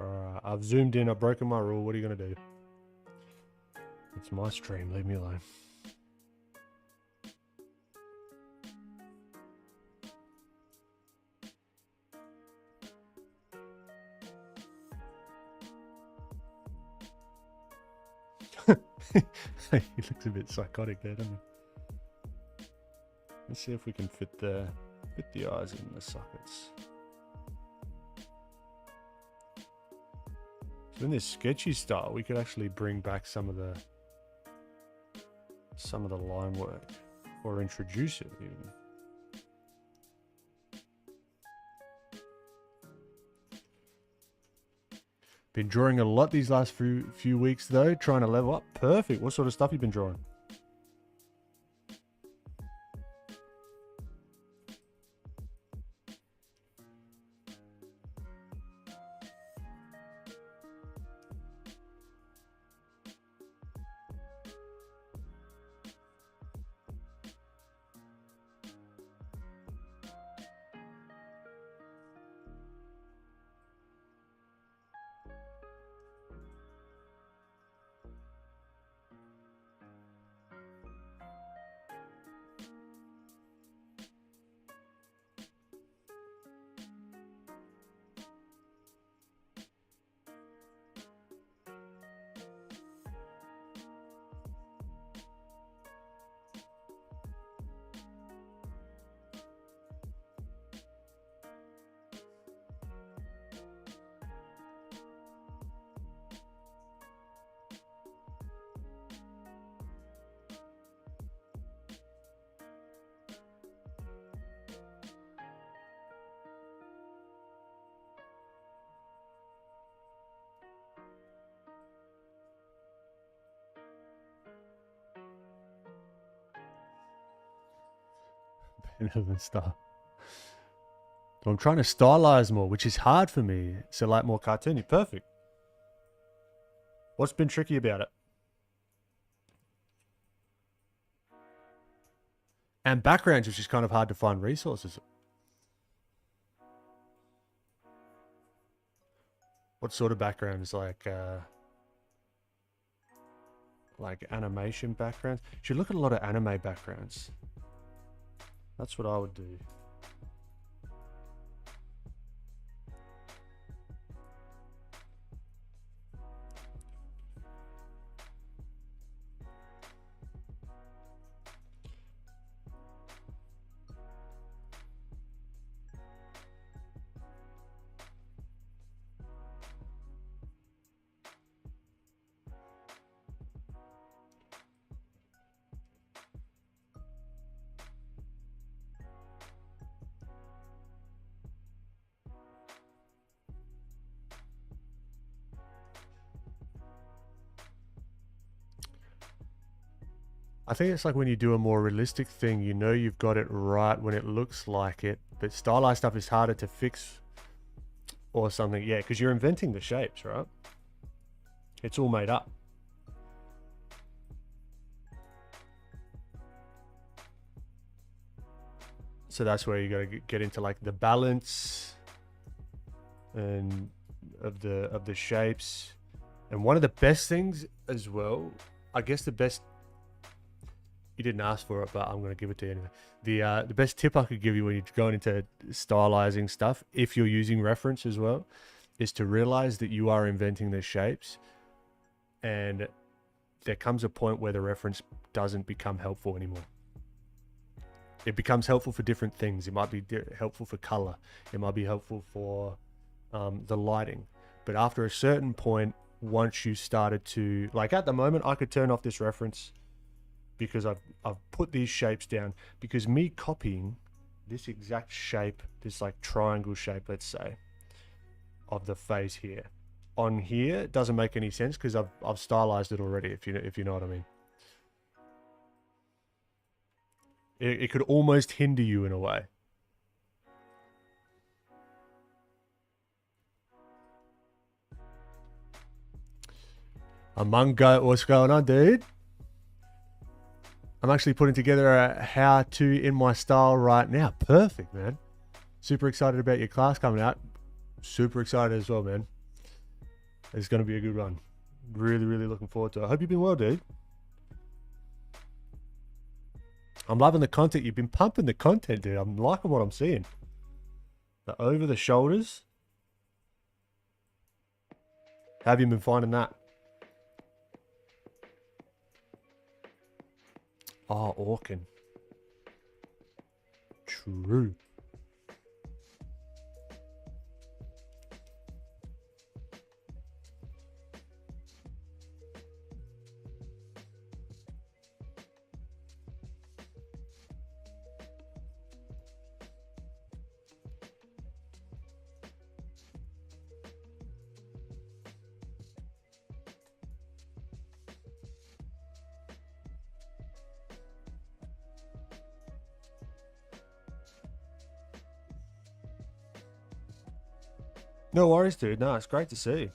Alright, I've zoomed in, I've broken my rule. What are you going to do? It's my stream, leave me alone. He looks a bit psychotic there, doesn't he? Let's see if we can fit the eyes in the sockets. So in this sketchy style, we could actually bring back some of the line work, or introduce it even. Been drawing a lot these last few weeks though, trying to level up. Perfect. What sort of stuff you been drawing? And stuff. So I'm trying to stylize more, which is hard for me. So like more cartoony. Perfect. What's been tricky about it? And backgrounds, which is kind of hard to find resources. What sort of backgrounds? Like animation backgrounds? You should look at a lot of anime backgrounds. That's what I would do. I think it's like when you do a more realistic thing, you know you've got it right when it looks like it, but stylized stuff is harder to fix or something. Yeah, because you're inventing the shapes, right? It's all made up. So that's where you got to get into like the balance and of the shapes. And one of the best things as well, I guess the best, you didn't ask for it, but I'm going to give it to you anyway. The best tip I could give you when you're going into stylizing stuff, if you're using reference as well, is to realize that you are inventing the shapes, and there comes a point where the reference doesn't become helpful anymore. It becomes helpful for different things. It might be helpful for color. It might be helpful for the lighting. But after a certain point, once you started to, like at the moment, I could turn off this reference because I've put these shapes down, because me copying this exact shape, this like triangle shape, let's say, of the face here, on here, it doesn't make any sense because I've stylized it already, if you know what I mean. It could almost hinder you in a way. Among Goat, what's going on, dude? I'm actually putting together a how-to in my style right now. Perfect, man. Super excited about your class coming out. Super excited as well, man. It's going to be a good one. Really, really looking forward to it. I hope you've been well, dude. I'm loving the content. You've been pumping the content, dude. I'm liking what I'm seeing. The over the shoulders. How have you been finding that? Oh, Orkin. True. No worries, dude. No, it's great to see.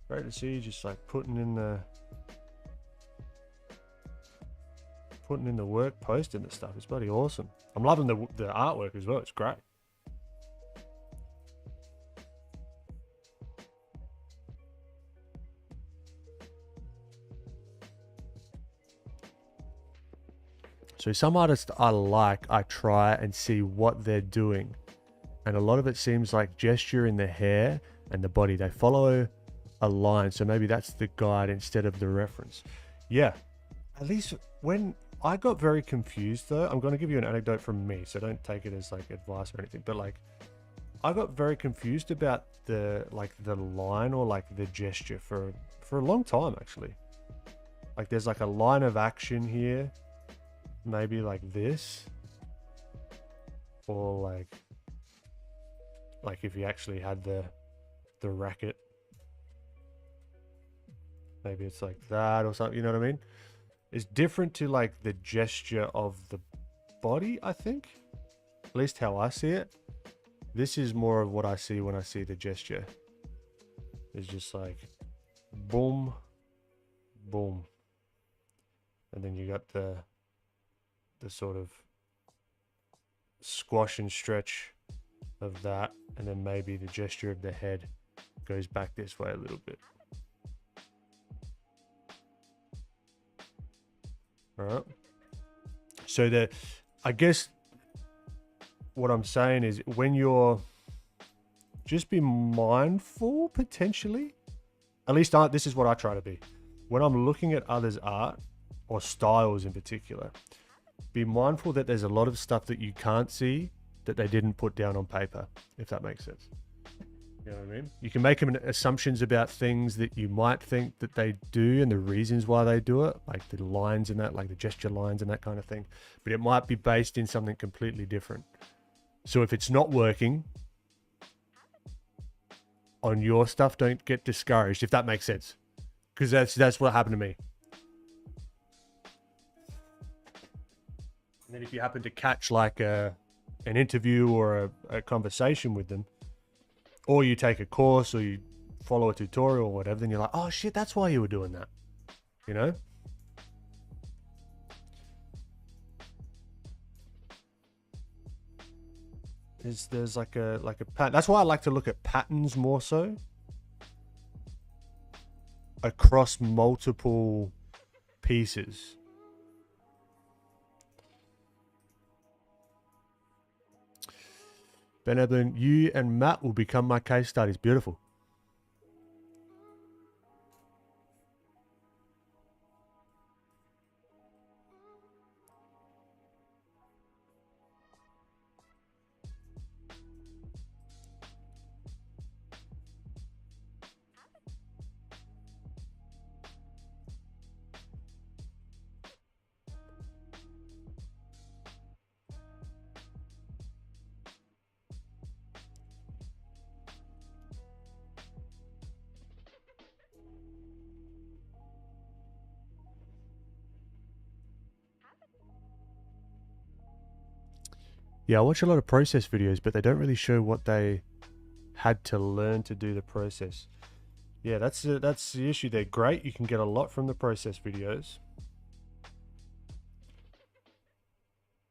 Great to see you just like putting in the work, posting the stuff. It's bloody awesome. I'm loving the artwork as well. It's great. So some artists I like, I try and see what they're doing. And a lot of it seems like gesture in the hair and the body. They follow a line. So maybe that's the guide instead of the reference. Yeah. At least when I got very confused though, I'm going to give you an anecdote from me. So don't take it as like advice or anything. But like, I got very confused about the line or like the gesture for a long time actually. Like there's like a line of action here. Maybe like this. Or like if you actually had the racket, maybe it's like that or something, you know what I mean? It's different to like the gesture of the body, I think, at least how I see it. This is more of what I see when I see the gesture. It's just like boom, boom, and then you got the sort of squash and stretch of that, and then maybe the gesture of the head goes back this way a little bit. All right. So I guess what I'm saying is when you're just be mindful potentially, at least this is what I try to be. When I'm looking at others' art or styles in particular, be mindful that there's a lot of stuff that you can't see that they didn't put down on paper, if that makes sense. You know what I mean? You can make assumptions about things that you might think that they do and the reasons why they do it, like the lines and that, like the gesture lines and that kind of thing. But it might be based in something completely different. So if it's not working on your stuff, don't get discouraged, if that makes sense. Because that's what happened to me. And then if you happen to catch like an interview or a conversation with them, or you take a course or you follow a tutorial or whatever, then you're like, oh shit, that's why you were doing that. You know? There's like a pattern. That's why I like to look at patterns more so across multiple pieces. Ben Eblin, you and Matt will become my case studies. Beautiful. Yeah, I watch a lot of process videos, but they don't really show what they had to learn to do the process. Yeah, that's the issue. They're great. You can get a lot from the process videos.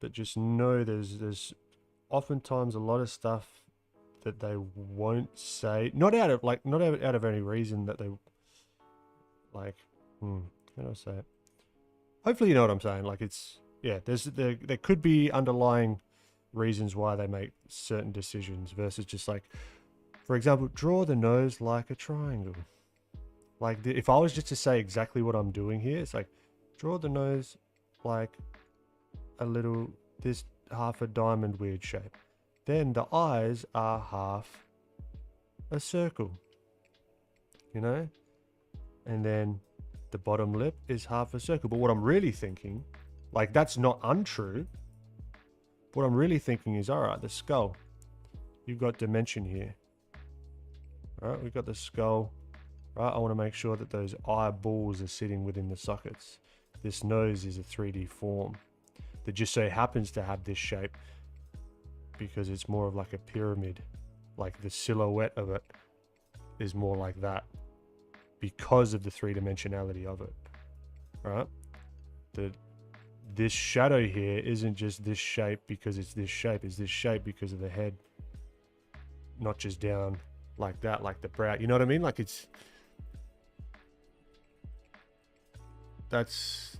But just know there's oftentimes a lot of stuff that they won't say, not out of any reason that they like. How do I say it? Hopefully you know what I'm saying. Like it's there could be underlying reasons why they make certain decisions versus just like, for example, draw the nose like a triangle. Like if I was just to say exactly what I'm doing here, it's like draw the nose like a little, this half a diamond weird shape. Then the eyes are half a circle, you know? And then the bottom lip is half a circle. But what I'm really thinking, like that's not untrue. What I'm really thinking is, all right, the skull. You've got dimension here. All right, we've got the skull. Right, I want to make sure that those eyeballs are sitting within the sockets. This nose is a 3D form that just so happens to have this shape because it's more of like a pyramid. Like the silhouette of it is more like that because of the three-dimensionality of it. Right? This shadow here isn't just this shape because it's this shape. It's this shape because of the head, not just down like that, like the brow. You know what I mean? Like that's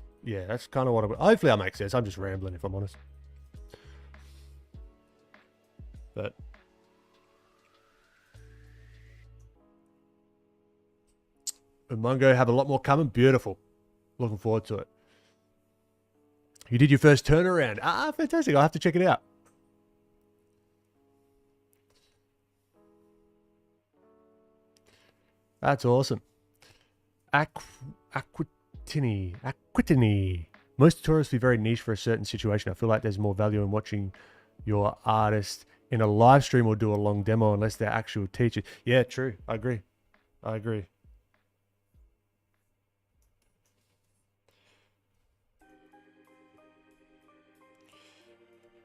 kind of what hopefully that makes sense. I'm just rambling if I'm honest. But Umungo have a lot more coming. Beautiful. Looking forward to it. You did your first turnaround. Ah, fantastic. I'll have to check it out. That's awesome. Aquitini. Most tutorials feel very niche for a certain situation. I feel like there's more value in watching your artist in a live stream or do a long demo unless they're actual teachers. Yeah, true. I agree.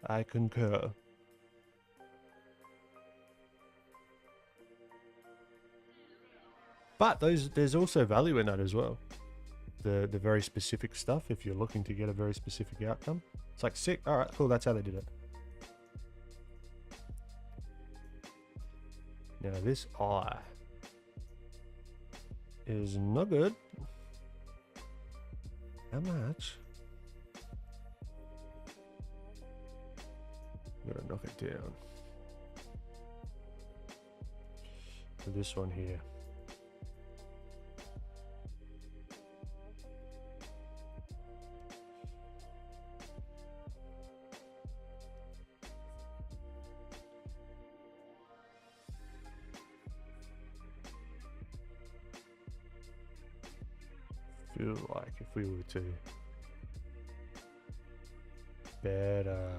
I concur. But there's also value in that as well. The very specific stuff, if you're looking to get a very specific outcome. It's like sick. All right, cool. That's how they did it. Now this eye is not good. How much? I'm gonna knock it down. For this one here. Feel like if we were to better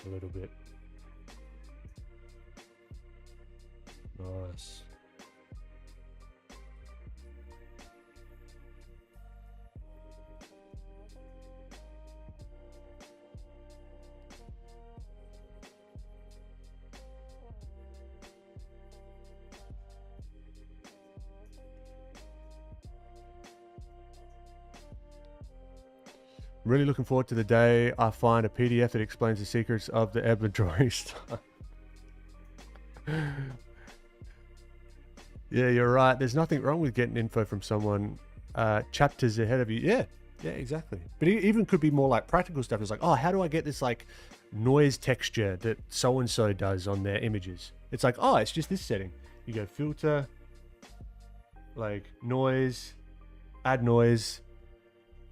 a little bit. Nice. Really looking forward to the day I find a PDF that explains the secrets of the ebb and drawing style. Yeah, you're right. There's nothing wrong with getting info from someone chapters ahead of you. Yeah, exactly. But it even could be more like practical stuff. It's like, oh, how do I get this like noise texture that so-and-so does on their images? It's like, oh, it's just this setting. You go filter, like noise, add noise,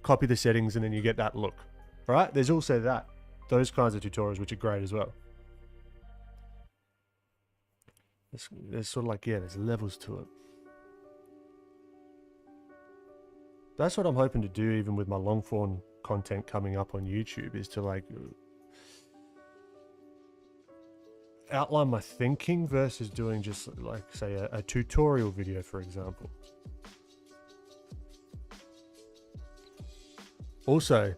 copy the settings, and then you get that look. Right? There's also those kinds of tutorials which are great as well. There's sort of like, there's levels to it. That's what I'm hoping to do even with my long form content coming up on YouTube, is to like outline my thinking versus doing just like, say, a tutorial video, for example. Also,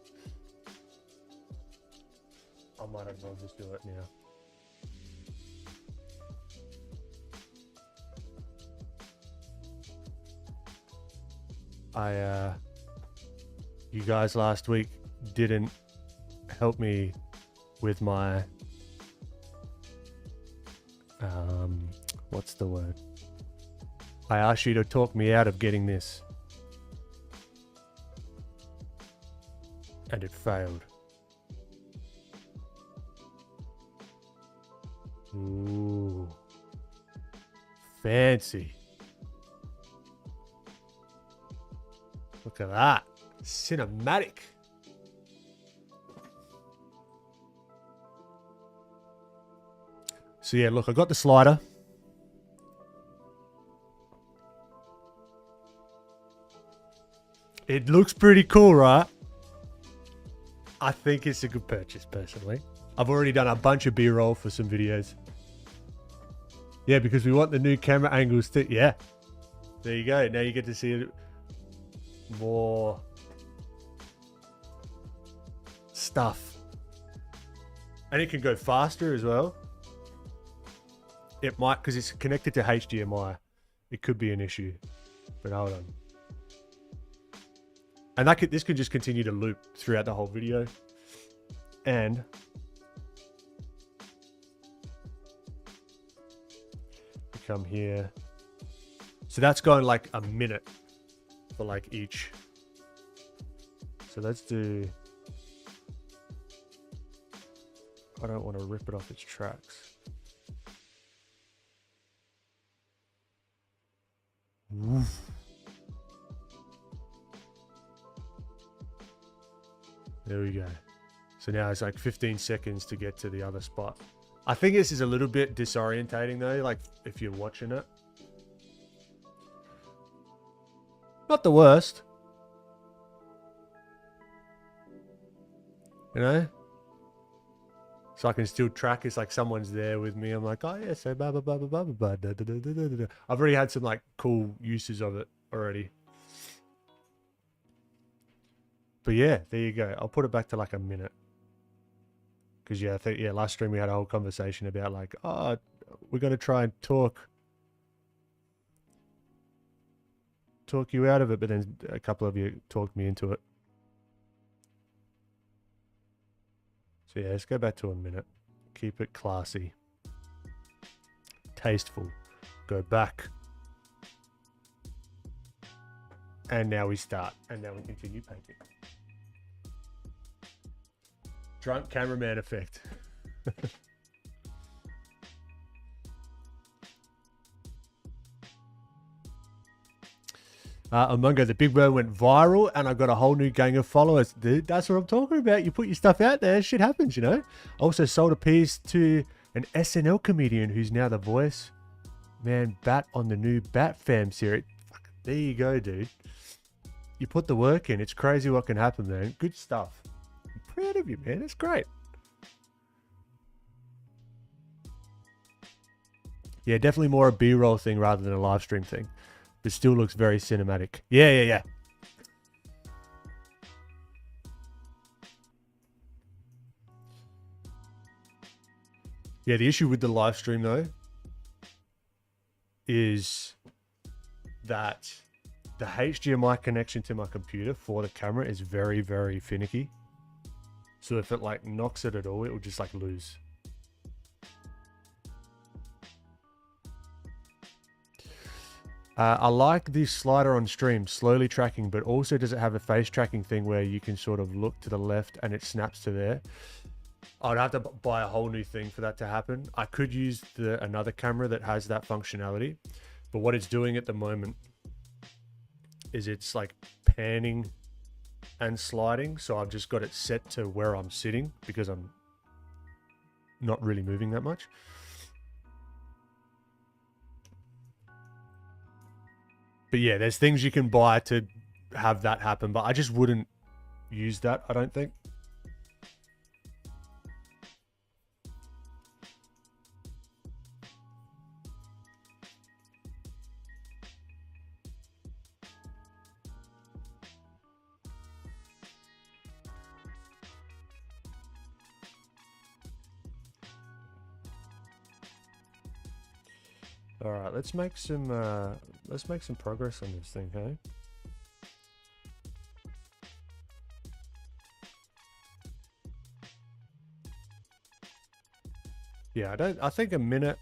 I might as well just do it now. You guys last week didn't help me with my What's the word? I asked you to talk me out of getting this. And it failed. Ooh. Fancy. Look at that. Cinematic. So yeah, look, I got the slider. It looks pretty cool, right? I think it's a good purchase, personally. I've already done a bunch of B-roll for some videos. Yeah, because we want the new camera angles to... Yeah. There you go. Now you get to see it more stuff. And it can go faster as well. It might, because it's connected to HDMI. It could be an issue. But hold on. And that this could just continue to loop throughout the whole video. And we come here. So that's going like a minute for like each. So let's do... I don't want to rip it off its tracks. Oof. There we go. So now it's like 15 seconds to get to the other spot. I think this is a little bit disorientating though, like if you're watching it. Not the worst. You know? So I can still track. It's like someone's there with me. I'm like, oh yeah, so blah, blah, blah, blah, blah, blah, da, da, da, da, da, da. I've already had some like cool uses of it already. But yeah, there you go. I'll put it back to like a minute. Because yeah, I think, yeah, last stream we had a whole conversation about like, oh, we're going to try and talk you out of it. But then a couple of you talked me into it. So yeah, let's go back to a minute. Keep it classy. Tasteful. Go back. And now we start. And now we continue painting. Drunk cameraman effect. Among Us, the big bird went viral and I got a whole new gang of followers. Dude, that's what I'm talking about. You put your stuff out there, shit happens, you know. Also sold a piece to an SNL comedian who's now the voice man Bat on the new Bat Fam series. Fuck, there you go, dude. You put the work in. It's crazy what can happen, man. Good stuff. I'm proud of you, man. It's great. Yeah, definitely more a B-roll thing rather than a live stream thing. It still looks very cinematic. Yeah. Yeah, the issue with the live stream though is that the HDMI connection to my computer for the camera is very, very finicky. So if it like knocks it at all, it will just like lose. I like this slider on stream, slowly tracking, but also does it have a face tracking thing where you can sort of look to the left and it snaps to there? I'd have to buy a whole new thing for that to happen. I could use another camera that has that functionality, but what it's doing at the moment is it's like panning and sliding. So I've just got it set to where I'm sitting because I'm not really moving that much. But yeah, there's things you can buy to have that happen, but I just wouldn't use that, I don't think. All right, let's make some progress on this thing, hey? Yeah, I think a minute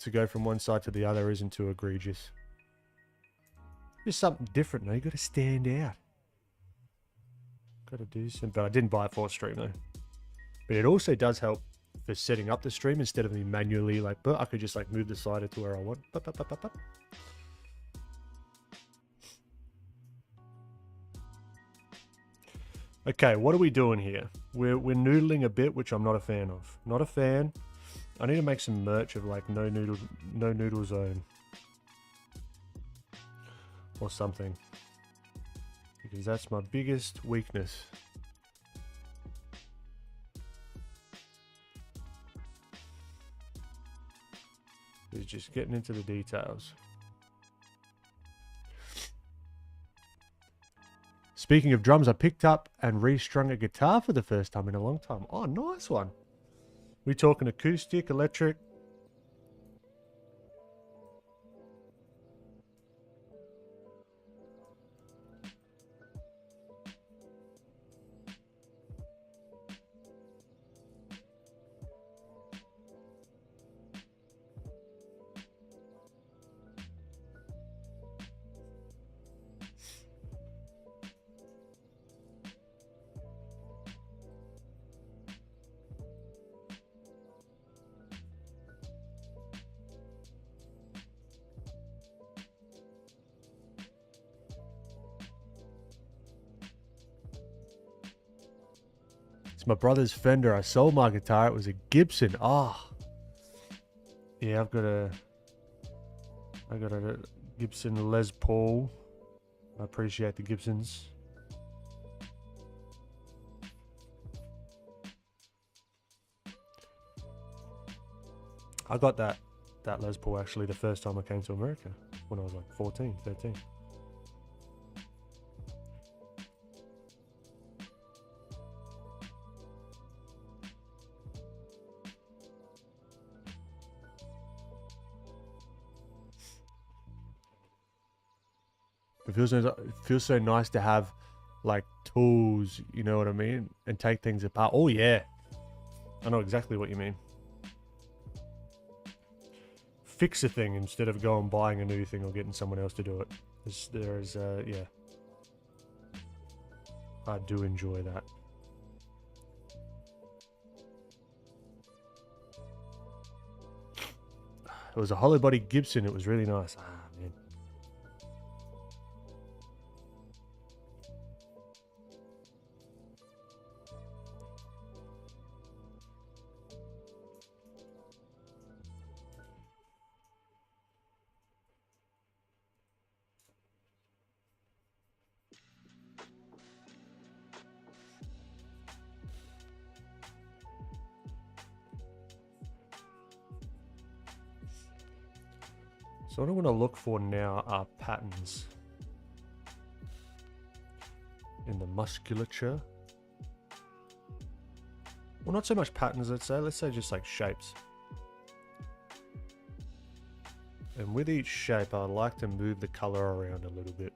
to go from one side to the other isn't too egregious. Just something different, though. You got to stand out. Got to do some, but I didn't buy it for a stream though. But it also does help for setting up the stream instead of me manually like, but I could just like move the slider to where I want. Okay, what are we doing here? We're noodling a bit, which I'm not a fan of. Not a fan. I need to make some merch of like no noodle zone or something, because that's my biggest weakness. Is just getting into the details. Speaking of drums, I picked up and restrung a guitar for the first time in a long time. Oh, nice one. We talking acoustic, electric? My brother's Fender. I sold my guitar. It was a Gibson. Oh, yeah. I got a Gibson Les Paul. I appreciate the Gibsons. I got that Les Paul actually the first time I came to America when I was like 14, 13. It feels so nice to have like tools, you know what I mean? And take things apart. Oh yeah. I know exactly what you mean. Fix a thing instead of going buying a new thing or getting someone else to do it. Yeah. I do enjoy that. It was a hollow body Gibson. It was really nice. Ah, man. So what I want to look for now are patterns in the musculature. Well, not so much patterns, let's say just like shapes. And with each shape, I like to move the color around a little bit.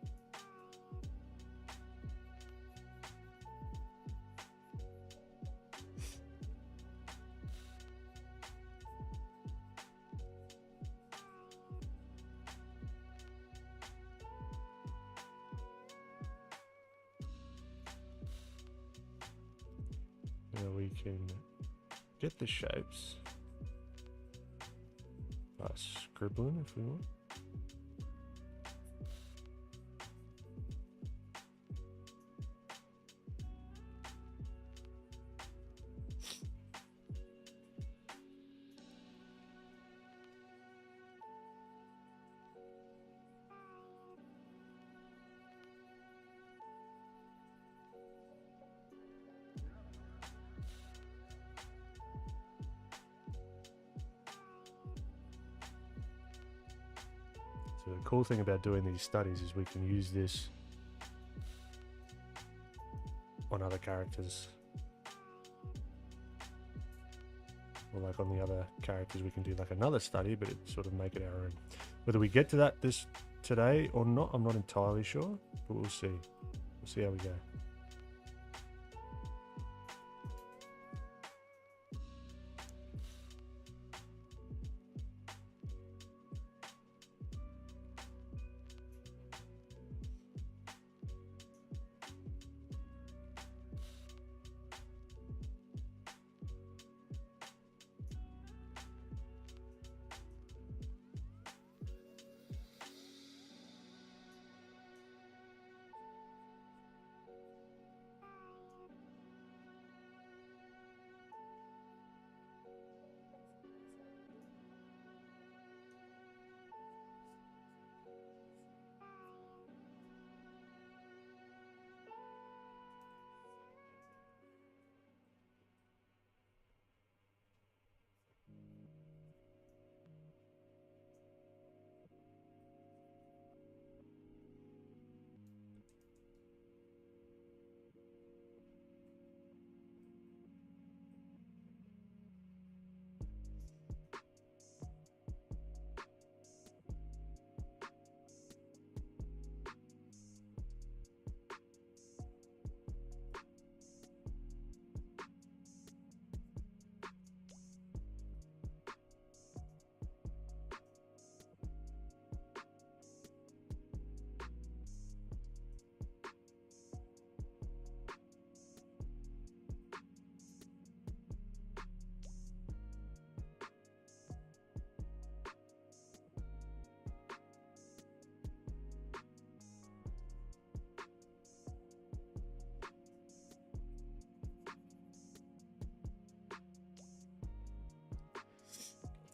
We can get the shapes by scribbling if we want. So the cool thing about doing these studies is we can use this on other characters. Or like on the other characters we can do like another study, but it sort of make it our own. Whether we get to that today or not, I'm not entirely sure, but we'll see. We'll see how we go.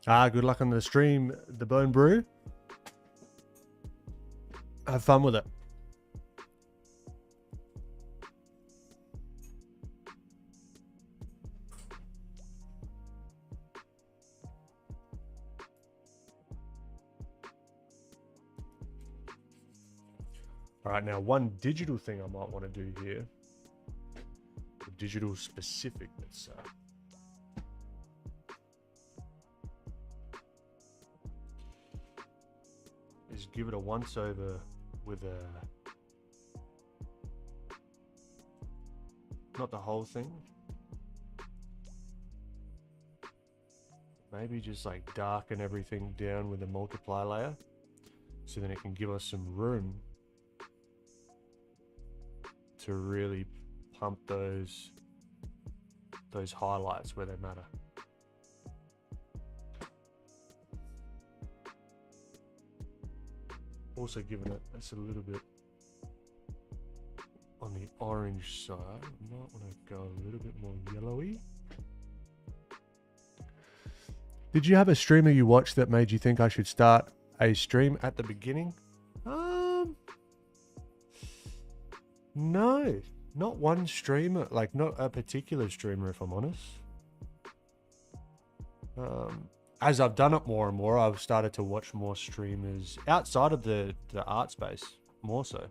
Good luck on the stream, the Bone Brew. Have fun with it. All right, now one digital thing I might want to do here, digital specific, let's is give it a once over with a, not the whole thing, maybe just like darken everything down with a multiply layer, so then it can give us some room to really pump those highlights where they matter. Also giving it that's a little bit on the orange side. I might want to go a little bit more yellowy. Did you have a streamer you watched that made you think I should start a stream at the beginning? No, not one streamer, like not a particular streamer, if I'm honest. As I've done it more and more, I've started to watch more streamers outside of the art space, more so.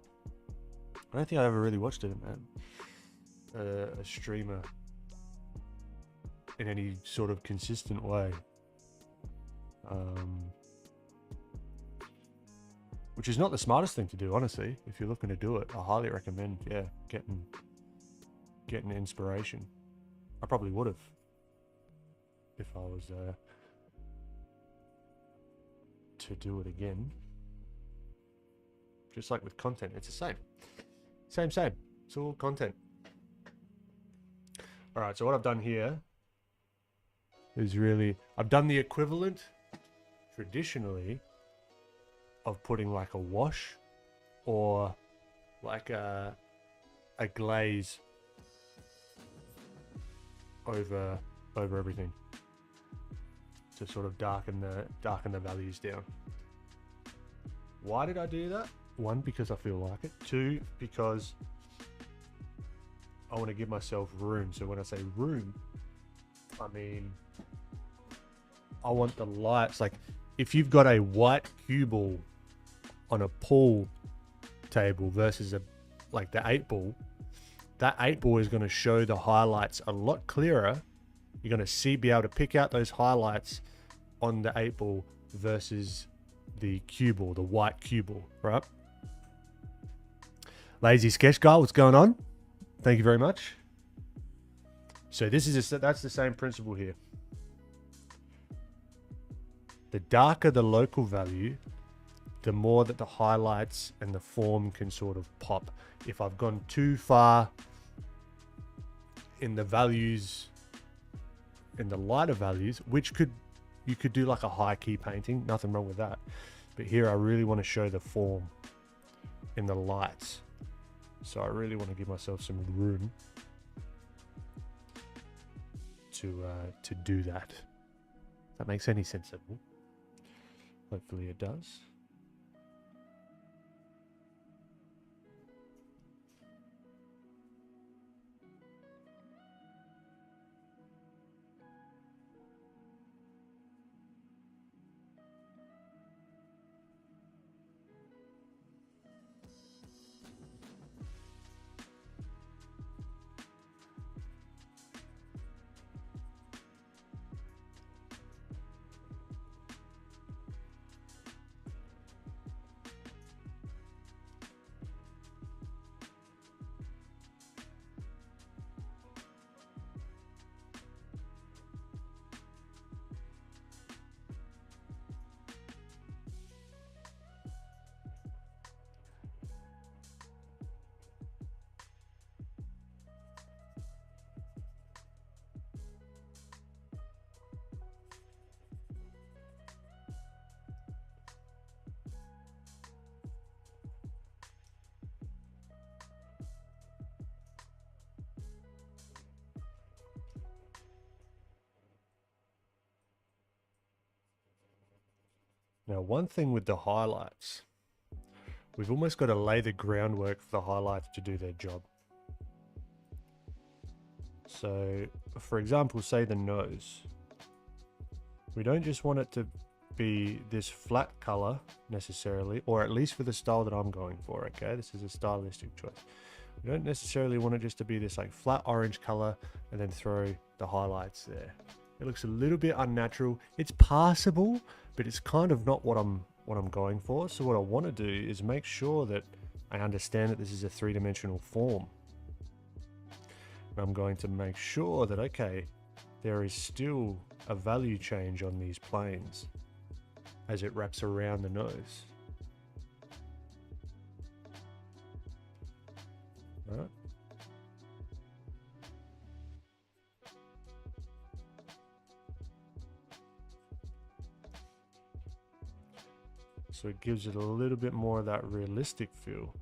I don't think I ever really watched a streamer in any sort of consistent way. Which is not the smartest thing to do, honestly. If you're looking to do it, I highly recommend, yeah, getting inspiration. I probably would have if I was to do it again. Just like with content, it's the same. Same. It's all content. All right, so what I've done here is really, I've done the equivalent traditionally of putting like a wash or like a glaze over everything to sort of darken the values down. Why did I do that? One, because I feel like it. Two, because I want to give myself room. So when I say room, I mean I want the lights, like if you've got a white cue ball on a pool table versus like the 8-ball, that 8-ball is going to show the highlights a lot clearer. You're going to be able to pick out those highlights on the 8-ball versus the cue ball, the white cue ball, right? Lazy Sketch Guy, what's going on? Thank you very much. So this is that's the same principle here. The darker the local value, the more that the highlights and the form can sort of pop. If I've gone too far in the values, in the lighter values, which you could do like a high key painting, nothing wrong with that. But here I really want to show the form in the lights. So I really want to give myself some room to do that. If that makes any sense at all. Hopefully it does. Now, one thing with the highlights, we've almost got to lay the groundwork for the highlights to do their job. So, for example, say the nose. We don't just want it to be this flat color necessarily, or at least for the style that I'm going for, okay? This is a stylistic choice. We don't necessarily want it just to be this like flat orange color and then throw the highlights there. It looks a little bit unnatural. It's passable, but it's kind of not what I'm going for. So what I want to do is make sure that I understand that this is a three-dimensional form. I'm going to make sure that, okay, there is still a value change on these planes as it wraps around the nose. All right. So it gives it a little bit more of that realistic feel.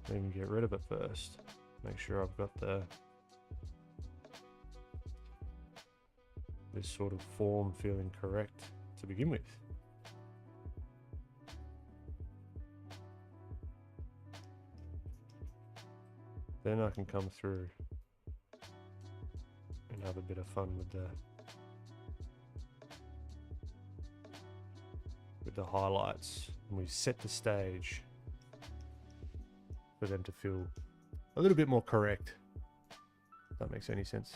Even get rid of it first. Make sure I've got this sort of form feeling correct to begin with. Then I can come through and have a bit of fun with the highlights, and we set the stage for them to feel a little bit more correct, if that makes any sense.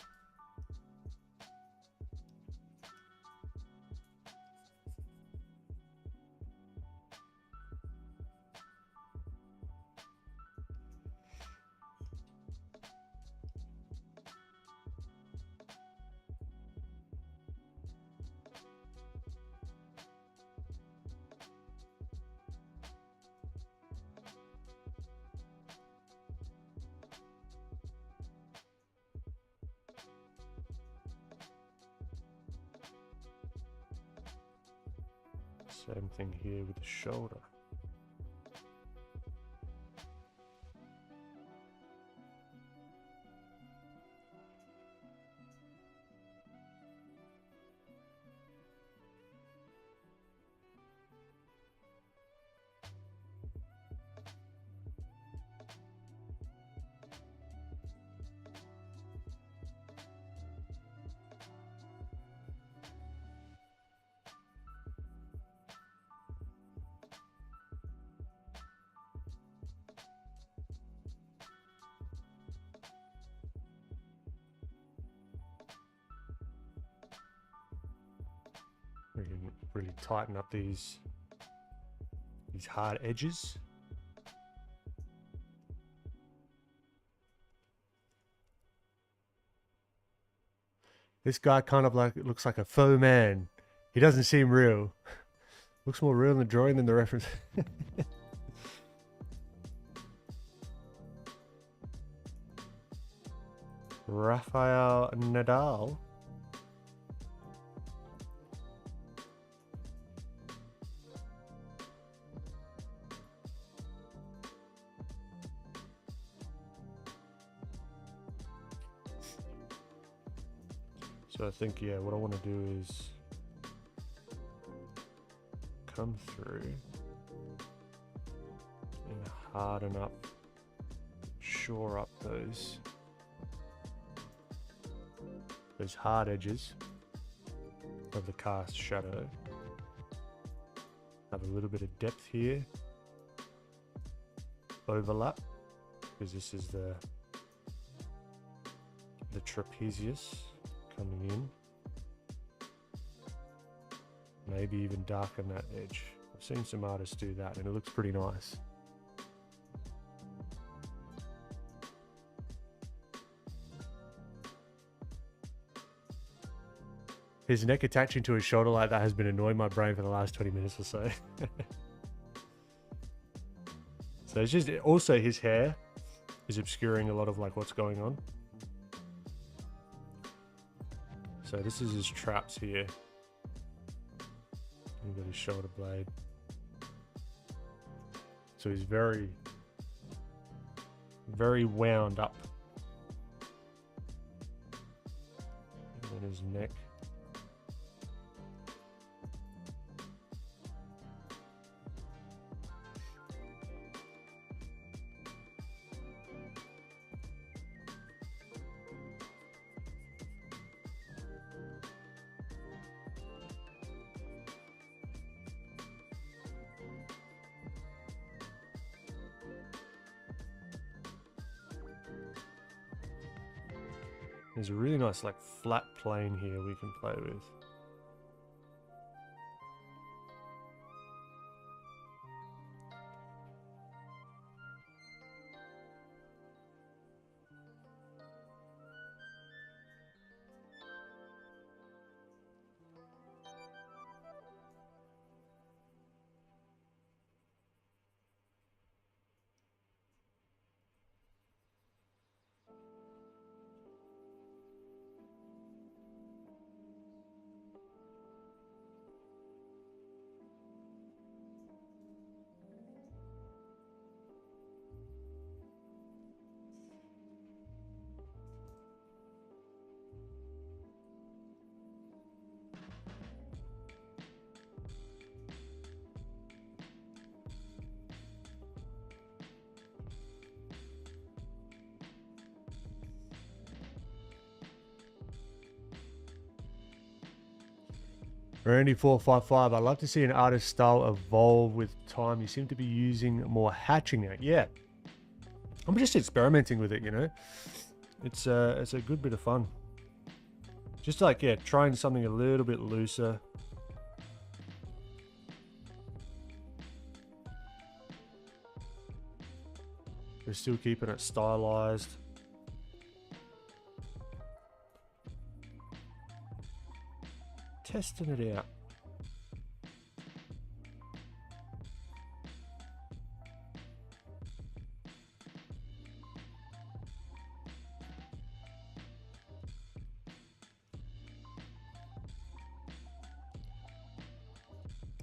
Same thing here with the shoulder. We can really tighten up these hard edges. This guy kind of like looks like a faux man. He doesn't seem real. Looks more real in the drawing than the reference. Rafael Nadal. So I think, yeah, what I want to do is come through and harden up, shore up those hard edges of the cast shadow. Have a little bit of depth here, overlap, because this is the trapezius coming in. Maybe even darken that edge. I've seen some artists do that and it looks pretty nice. His neck attaching to his shoulder like that has been annoying my brain for the last 20 minutes or so. So it's just, also his hair is obscuring a lot of like what's going on. So this is his traps here. You've got his shoulder blade. So he's very, very wound up. neck. There's a really nice like flat plane here we can play with. Randy455, I'd love to see an artist's style evolve with time. You seem to be using more hatching now. Yeah. I'm just experimenting with it, you know. It's a good bit of fun. Just like, yeah, trying something a little bit looser. We're still keeping it stylized. Testing it out.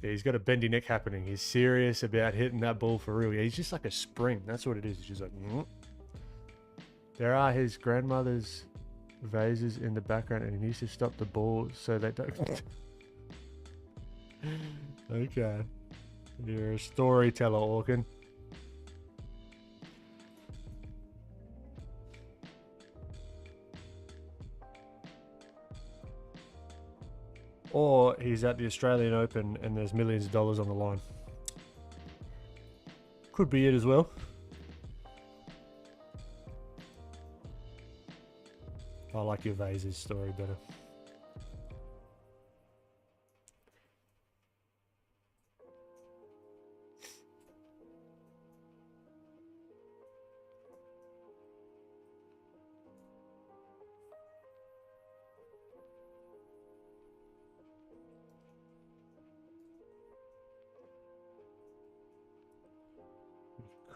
Yeah, he's got a bendy neck happening. He's serious about hitting that ball for real. Yeah, he's just like a spring. That's what it is. He's just like, There are his grandmother's vases in the background, and he needs to stop the ball so they don't. Okay. You're a storyteller, Orkin. Or he's at the Australian Open and there's millions of dollars on the line. Could be it as well. I like your vases story better.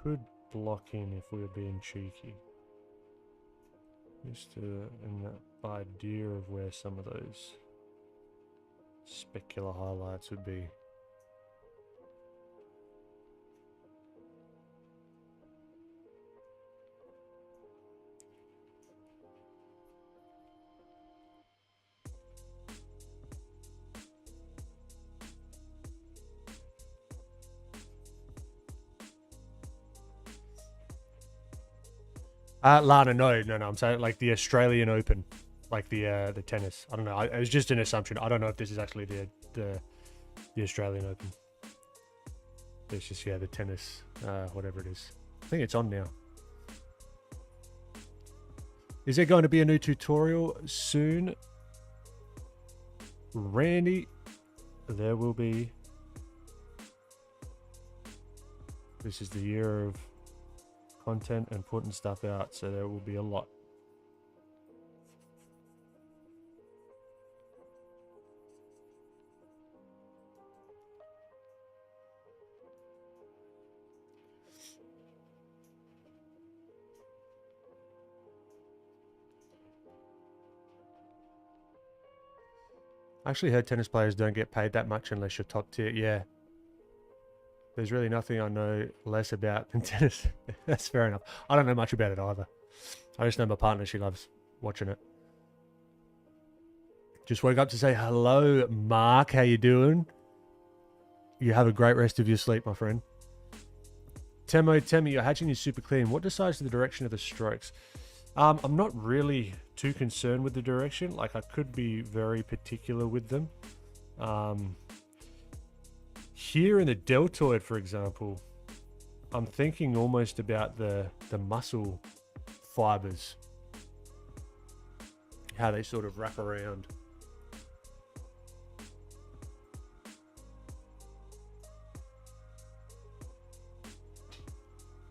Could block in if we were being cheeky. Just an idea of where some of those specular highlights would be. Lana, no, I'm saying like the Australian Open, like the tennis. I don't know. It was just an assumption. I don't know if this is actually the Australian Open. It's just the tennis, whatever it is. I think it's on now. Is there going to be a new tutorial soon, Randy? There will be. This is the year of content and putting stuff out, so there will be a lot. I actually heard tennis players don't get paid that much unless you're top tier. Yeah. There's really nothing I know less about than tennis. That's fair enough. I don't know much about it either. I just know my partner, she loves watching it. Just woke up to say hello, Mark. How you doing? You have a great rest of your sleep, my friend. Temi, your hatching is super clean. What decides the direction of the strokes? I'm not really too concerned with the direction. Like, I could be very particular with them. Here in the deltoid, for example, I'm thinking almost about the muscle fibers, how they sort of wrap around.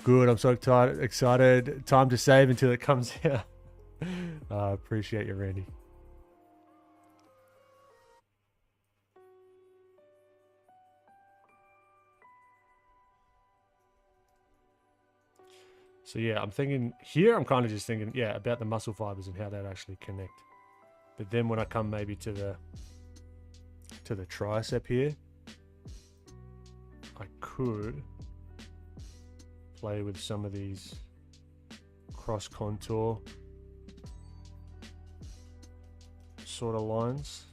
Good, I'm so excited. Time to save until it comes out. I appreciate you, Randy. So yeah, I'm thinking here, I'm kind of just thinking, yeah, about the muscle fibers and how that actually connect. But then when I come maybe to the tricep here, I could play with some of these cross contour sort of lines,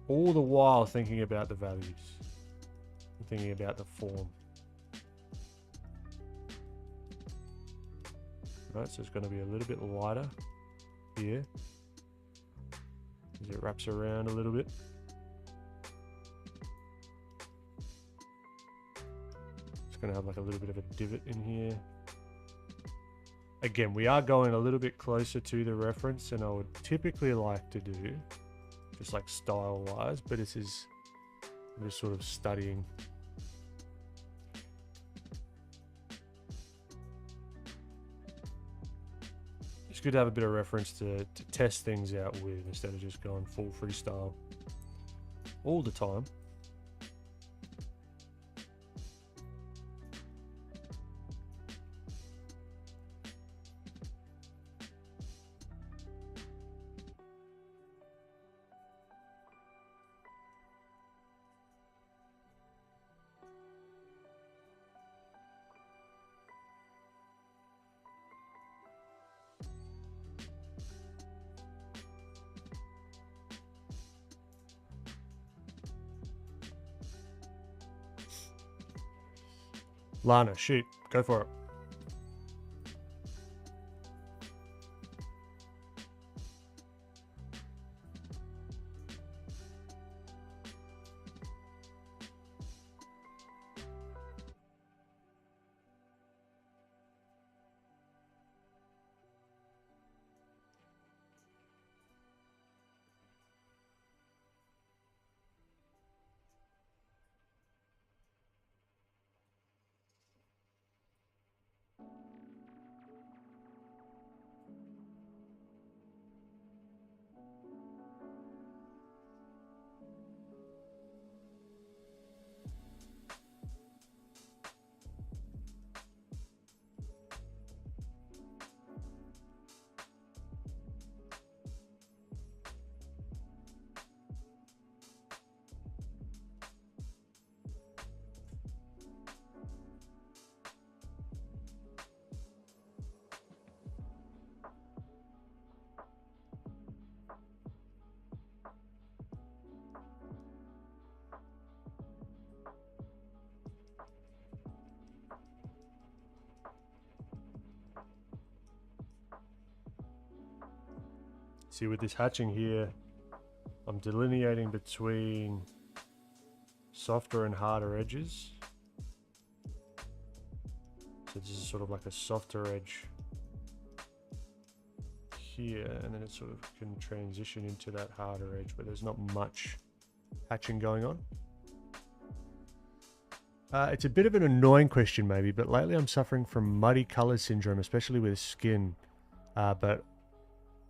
all the while thinking about the values, thinking about the form. Right, so it's going to be a little bit lighter here as it wraps around a little bit. It's going to have like a little bit of a divot in here. Again, we are going a little bit closer to the reference than I would typically like to do, just like style wise, but this is, I'm just sort of studying. It's good to have a bit of reference to test things out with instead of just going full freestyle all the time. Lana, shoot, go for it. See, with this hatching here, I'm delineating between softer and harder edges. So this is sort of like a softer edge here, and then it sort of can transition into that harder edge, but there's not much hatching going on. It's a bit of an annoying question maybe, but lately I'm suffering from muddy color syndrome, especially with skin. But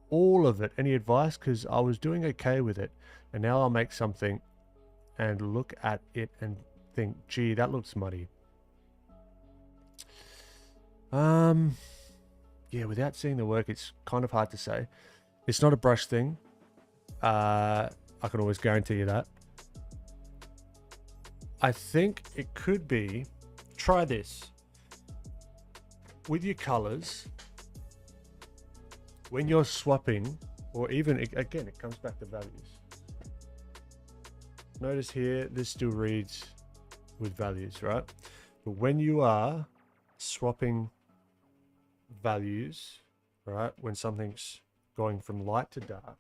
all of it, any advice? Because I was doing okay with it, and now I'll make something and look at it and think, gee, that looks muddy. Yeah, without seeing the work, it's kind of hard to say. It's not a brush thing. I can always guarantee you that. I think it could be, try this. With your colors, when you're swapping or even, again, it comes back to values. Notice here, this still reads with values, right? But when you are swapping values, right, when something's going from light to dark,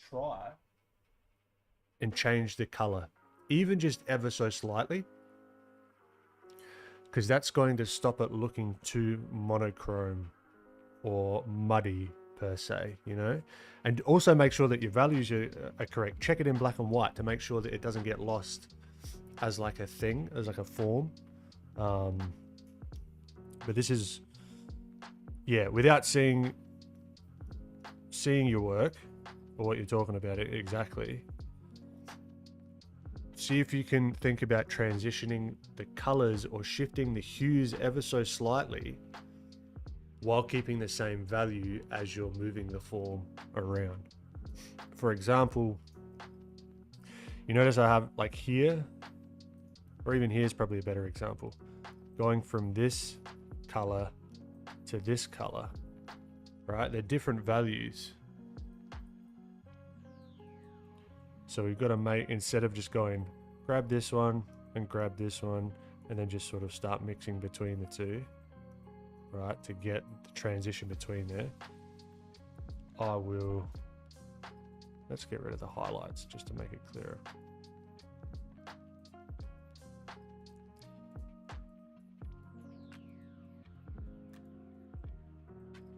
try and change the color, even just ever so slightly, because that's going to stop it looking too monochrome or muddy per se, you know. And also make sure that your values are correct. Check it in black and white to make sure that it doesn't get lost as like a thing, as like a form. But this is, yeah, without seeing your work or what you're talking about exactly, see if you can think about transitioning the colors or shifting the hues ever so slightly while keeping the same value as you're moving the form around. For example, you notice I have like here, or even here's probably a better example, going from this color to this color, right? They're different values. So we've got to make, instead of just going, grab this one and grab this one, and then just sort of start mixing between the two, right, to get the transition between there, I will, let's get rid of the highlights just to make it clearer.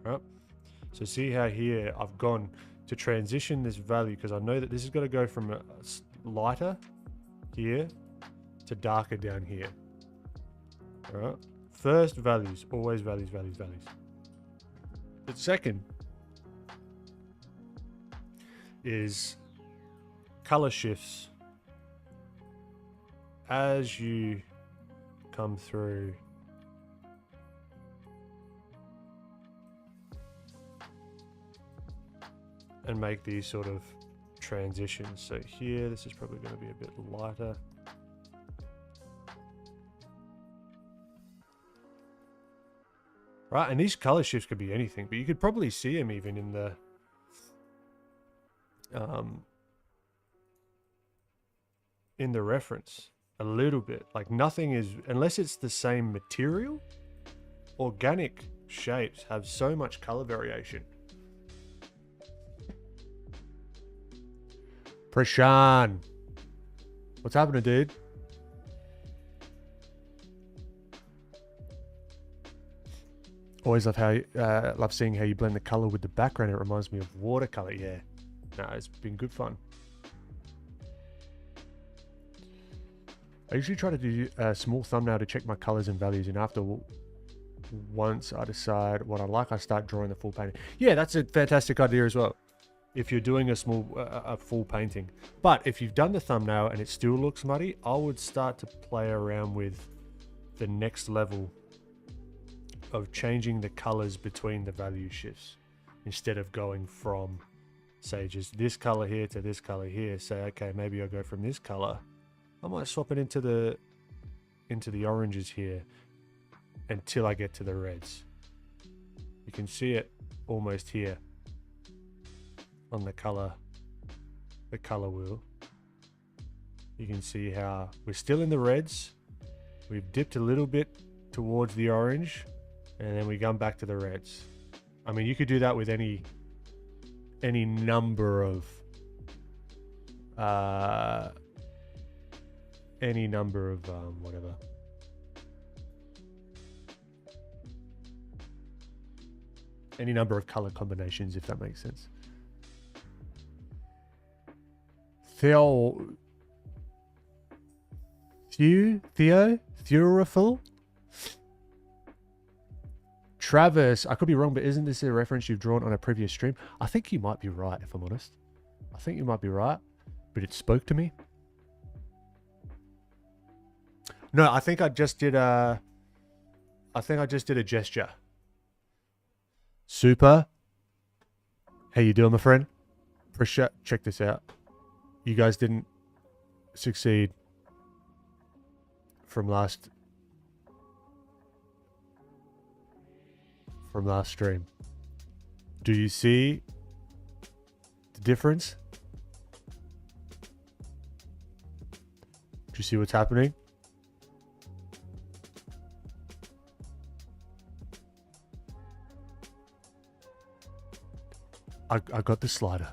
Right, so see how here I've gone to transition this value, because I know that this is going to go from a lighter here to darker down here. All right, first values, always values, values, values. But second is color shifts as you come through and make these sort of transitions. So here, this is probably going to be a bit lighter. Right, and these color shifts could be anything, but you could probably see them even in the reference a little bit. Like nothing is, unless it's the same material, organic shapes have so much color variation. Prashan, what's happening, dude? Always love how love seeing how you blend the color with the background. It reminds me of watercolor. Yeah, no, it's been good fun. I usually try to do a small thumbnail to check my colors and values, and after once I decide what I like, I start drawing the full painting. Yeah, that's a fantastic idea as well, if you're doing a full painting. But if you've done the thumbnail and it still looks muddy, I would start to play around with the next level of changing the colors between the value shifts, instead of going from, say, just this color here to this color here. Say, okay, maybe I'll go from this color, I might swap it into the oranges here until I get to the reds. You can see it almost here on the color wheel. You can see how we're still in the reds, we've dipped a little bit towards the orange, and then we come back to the reds. I mean, you could do that with any number of whatever. Any number of color combinations, if that makes sense. Theoriful? Travis, I could be wrong, but isn't this a reference you've drawn on a previous stream? I think you might be right, if I'm honest. I think you might be right, but it spoke to me. No, I think I just did a gesture. Super. How you doing, my friend? Appreciate. Check this out. You guys didn't succeed from last stream. Do you see the difference? Do you see what's happening? I got the slider.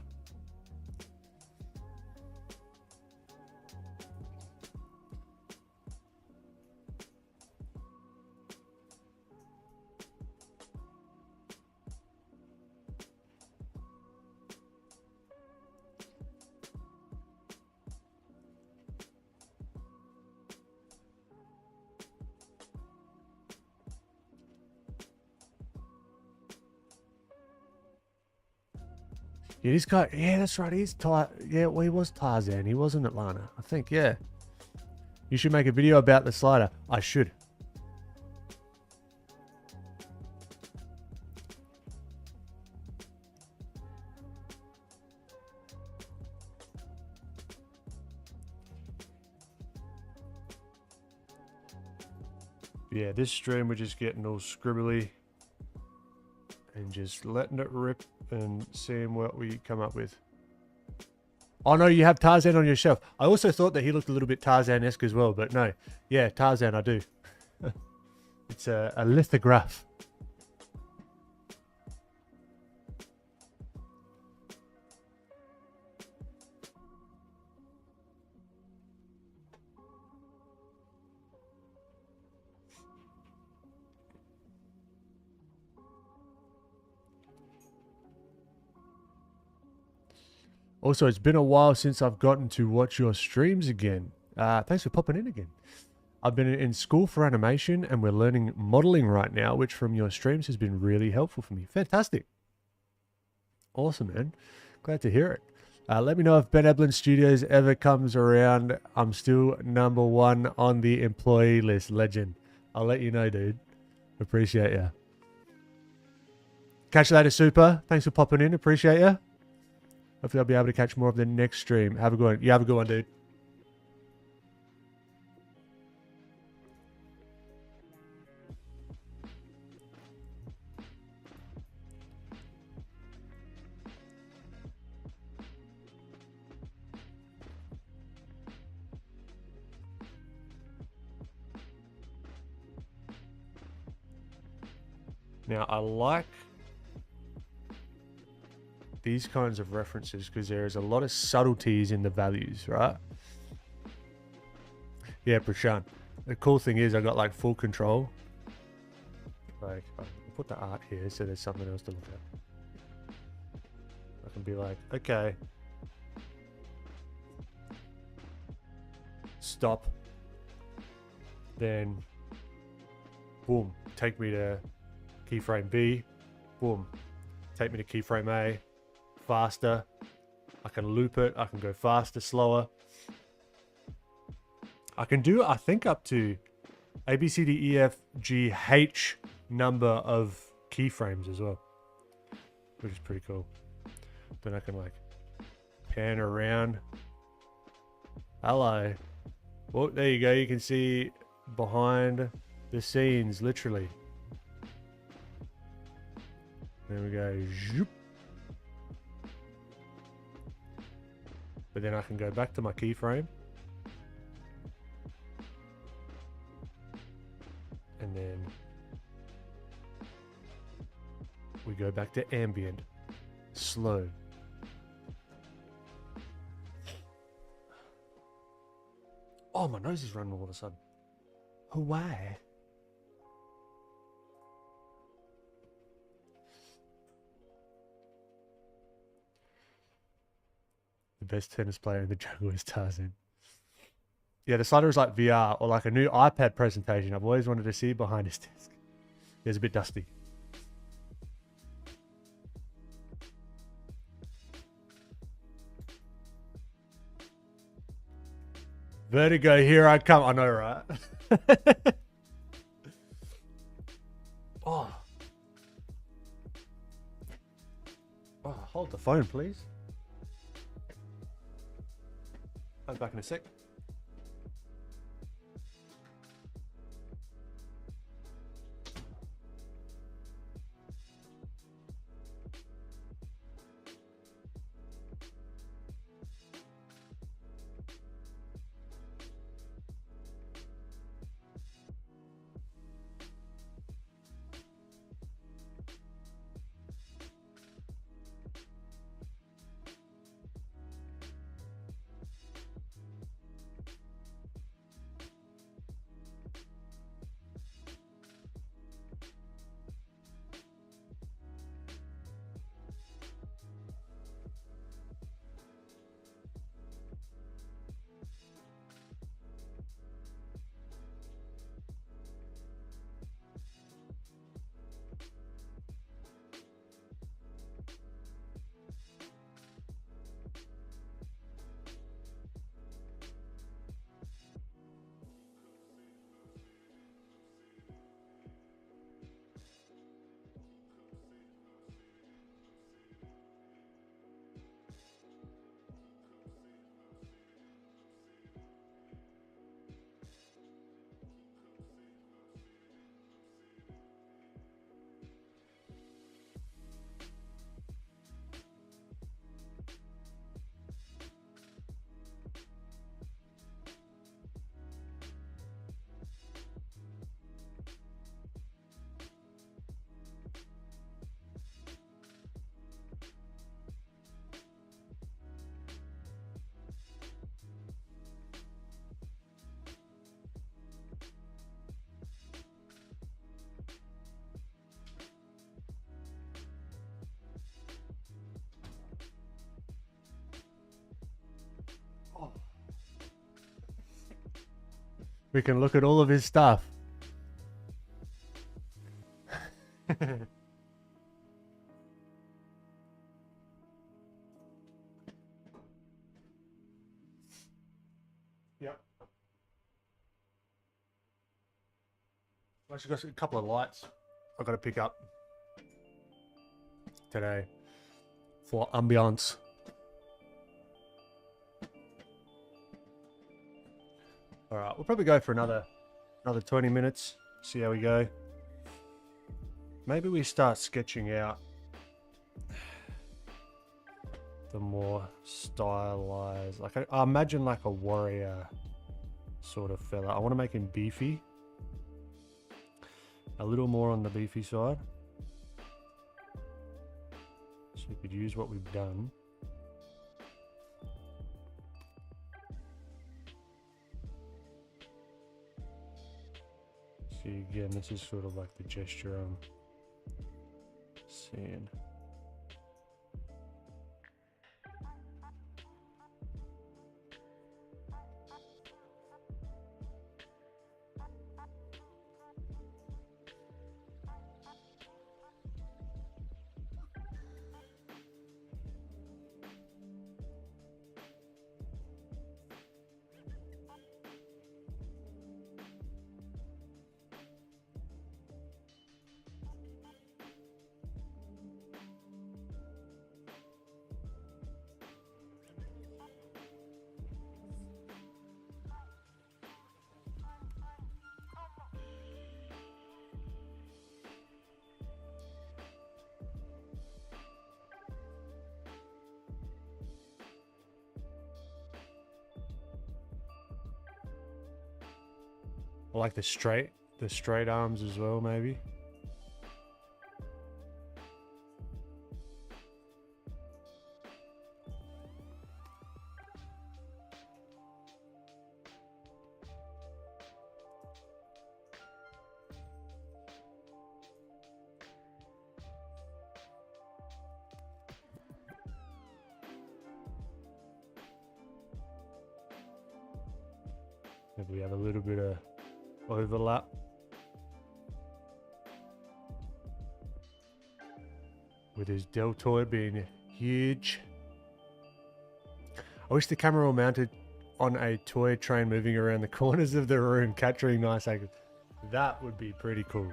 Yeah, this guy. Yeah, that's right. He's Yeah, well, he was Tarzan. He was in Atlanta, I think. Yeah. You should make a video about the slider. I should. Yeah, this stream we're just getting all scribbly and just letting it rip and seeing what we come up with. Oh no, you have Tarzan on your shelf. I also thought that he looked a little bit Tarzan-esque as well, but no. Yeah, Tarzan, I do. It's a lithograph. Also, it's been a while since I've gotten to watch your streams again. Thanks for popping in again. I've been in school for animation and we're learning modeling right now, which from your streams has been really helpful for me. Fantastic. Awesome, man. Glad to hear it. Let me know if Ben Eblin Studios ever comes around. I'm still #1 on the employee list. Legend. I'll let you know, dude. Appreciate ya. Catch you later, Super. Thanks for popping in. Appreciate ya. Hopefully I'll be able to catch more of the next stream. Have a good one. You have a good one, dude. Now, I like these kinds of references because there is a lot of subtleties in the values, right? Yeah, Prashant. The cool thing is I got like full control. Like, I'll put the art here so there's something else to look at. I can be like, okay. Stop. Then, boom, take me to keyframe B. Boom, take me to keyframe A. Faster. I can loop it. I can go faster, slower. I can do, I think, up to A, B, C, D, E, F, G, H number of keyframes as well, which is pretty cool. Then I can like pan around. Hello. Well, there you go. You can see behind the scenes, literally. There we go. Zoop. But then I can go back to my keyframe. And then we go back to ambient. Slow. Oh, my nose is running all of a sudden. Why? The best tennis player in the jungle is Tarzan. Yeah, the slider is like VR or like a new iPad presentation. I've always wanted to see behind his desk. It's a bit dusty. Vertigo, here I come. I know, right? Oh. Oh, hold the phone, please. I'll be back in a sec. We can look at all of his stuff. Yep. I've actually got a couple of lights I've got to pick up today for ambiance. All right, we'll probably go for another 20 minutes. See how we go. Maybe we start sketching out the more stylized. Like I imagine like a warrior sort of fella. I want to make him beefy. A little more on the beefy side. So we could use what we've done. See, again, this is sort of like the gesture I'm seeing. I like the straight arms as well, maybe. Maybe we have a little bit of overlap. With his deltoid being huge. I wish the camera were mounted on a toy train moving around the corners of the room, capturing nice angles. That would be pretty cool.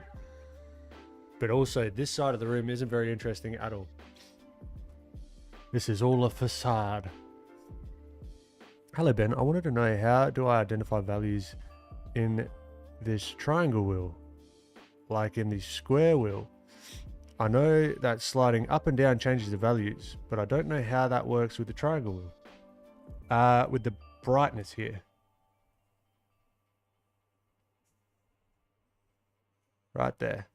But also, this side of the room isn't very interesting at all. This is all a facade. Hello, Ben. I wanted to know, how do I identify values in this triangle wheel, like in the square wheel? I know that sliding up and down changes the values, but I don't know how that works with the triangle wheel. With the brightness here. Right there.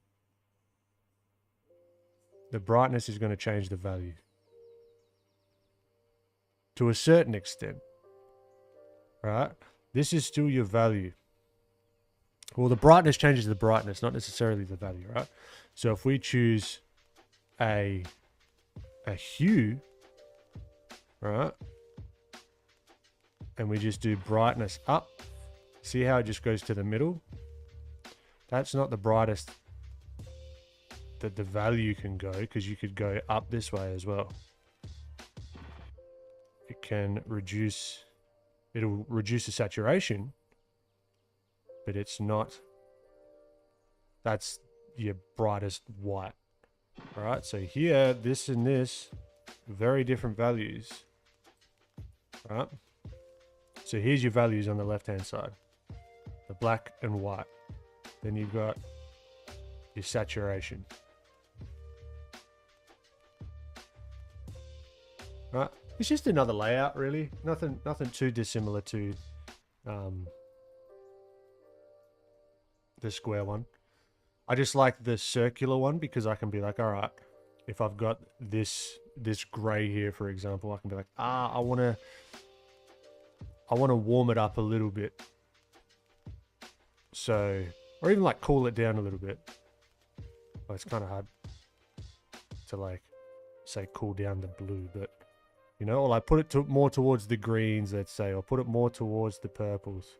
The brightness is going to change the value. To a certain extent. Right? This is still your value. Well, the brightness changes the brightness, not necessarily the value, right? So if we choose a hue, right? And we just do brightness up. See how it just goes to the middle? That's not the brightest that the value can go, because you could go up this way as well. It can reduce, it'll reduce the saturation, but it's not, that's your brightest white. All right, so here, this and this, very different values. All right, so here's your values on the left-hand side, the black and white. Then you've got your saturation. Right, it's just another layout, really. Nothing too dissimilar to the square one. I just like the circular one because I can be like, all right, if I've got this gray here, for example, I can be like, I want to warm it up a little bit. So, or even like cool it down a little bit. Well, it's kind of hard to like say cool down the blue, but you know, or like put it more towards the greens, let's say, or put it more towards the purples.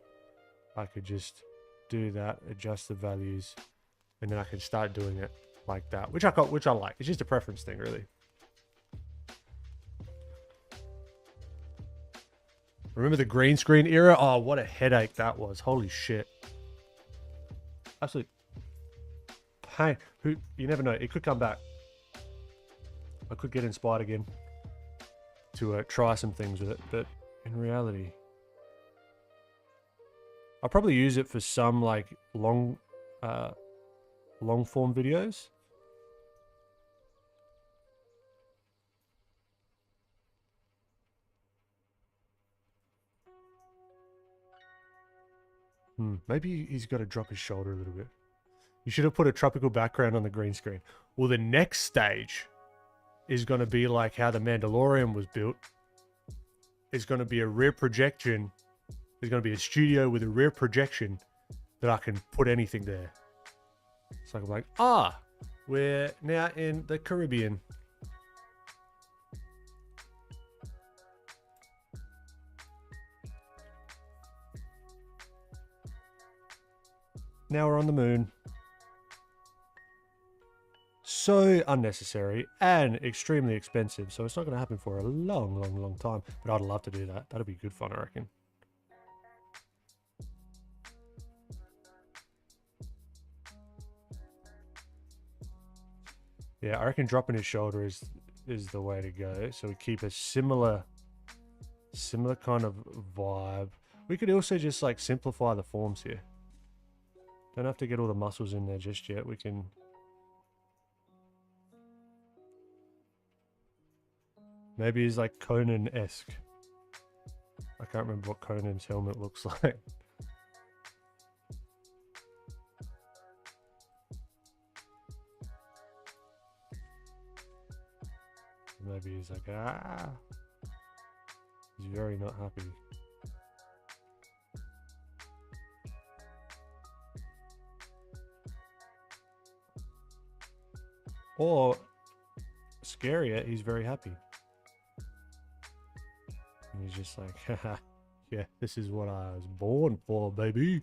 I could just do that, adjust the values, and then I can start doing it like that, which I like. It's just a preference thing, really. Remember the green screen era? Oh, what a headache that was. Holy shit. Absolute pain. You never know. It could come back. I could get inspired again to try some things with it, but in reality, I'll probably use it for some like long form videos. Maybe he's got to drop his shoulder a little bit. You should have put a tropical background on the green screen. Well, the next stage is going to be like how the Mandalorian was built. It's going to be a rear projection. There's going to be a studio with a rear projection that I can put anything there. So I'm like, we're now in the Caribbean. Now we're on the moon. So unnecessary and extremely expensive. So it's not going to happen for a long time. But I'd love to do that. That'd be good fun, I reckon. Yeah, I reckon dropping his shoulder is the way to go. So we keep a similar kind of vibe. We could also just like simplify the forms here. Don't have to get all the muscles in there just yet. We can... Maybe he's like Conan-esque. I can't remember what Conan's helmet looks like. Maybe he's like, he's very not happy. Or, scarier, he's very happy. And he's just like, haha, yeah, this is what I was born for, baby.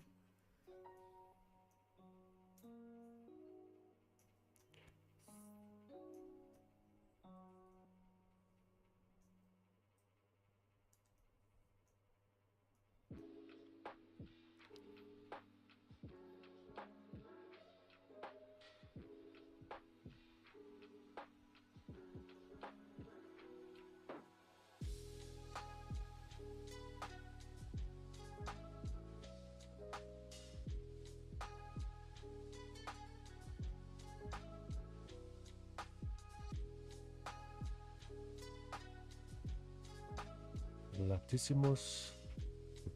Latissimus,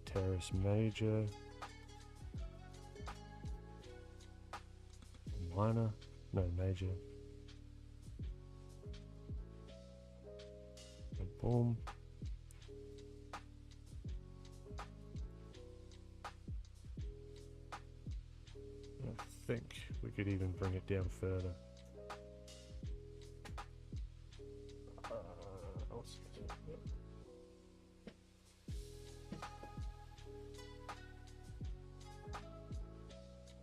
Teres Major, Minor, no, Major, and boom. I think we could even bring it down further.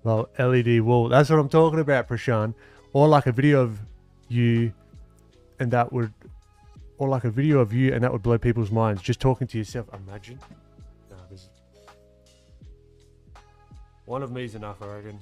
Well, LED wall. That's what I'm talking about, Prashan. Or like a video of you, and that would, or like a video of you, and that would blow people's minds. Just talking to yourself. Imagine. No, this. One of me's enough, I reckon.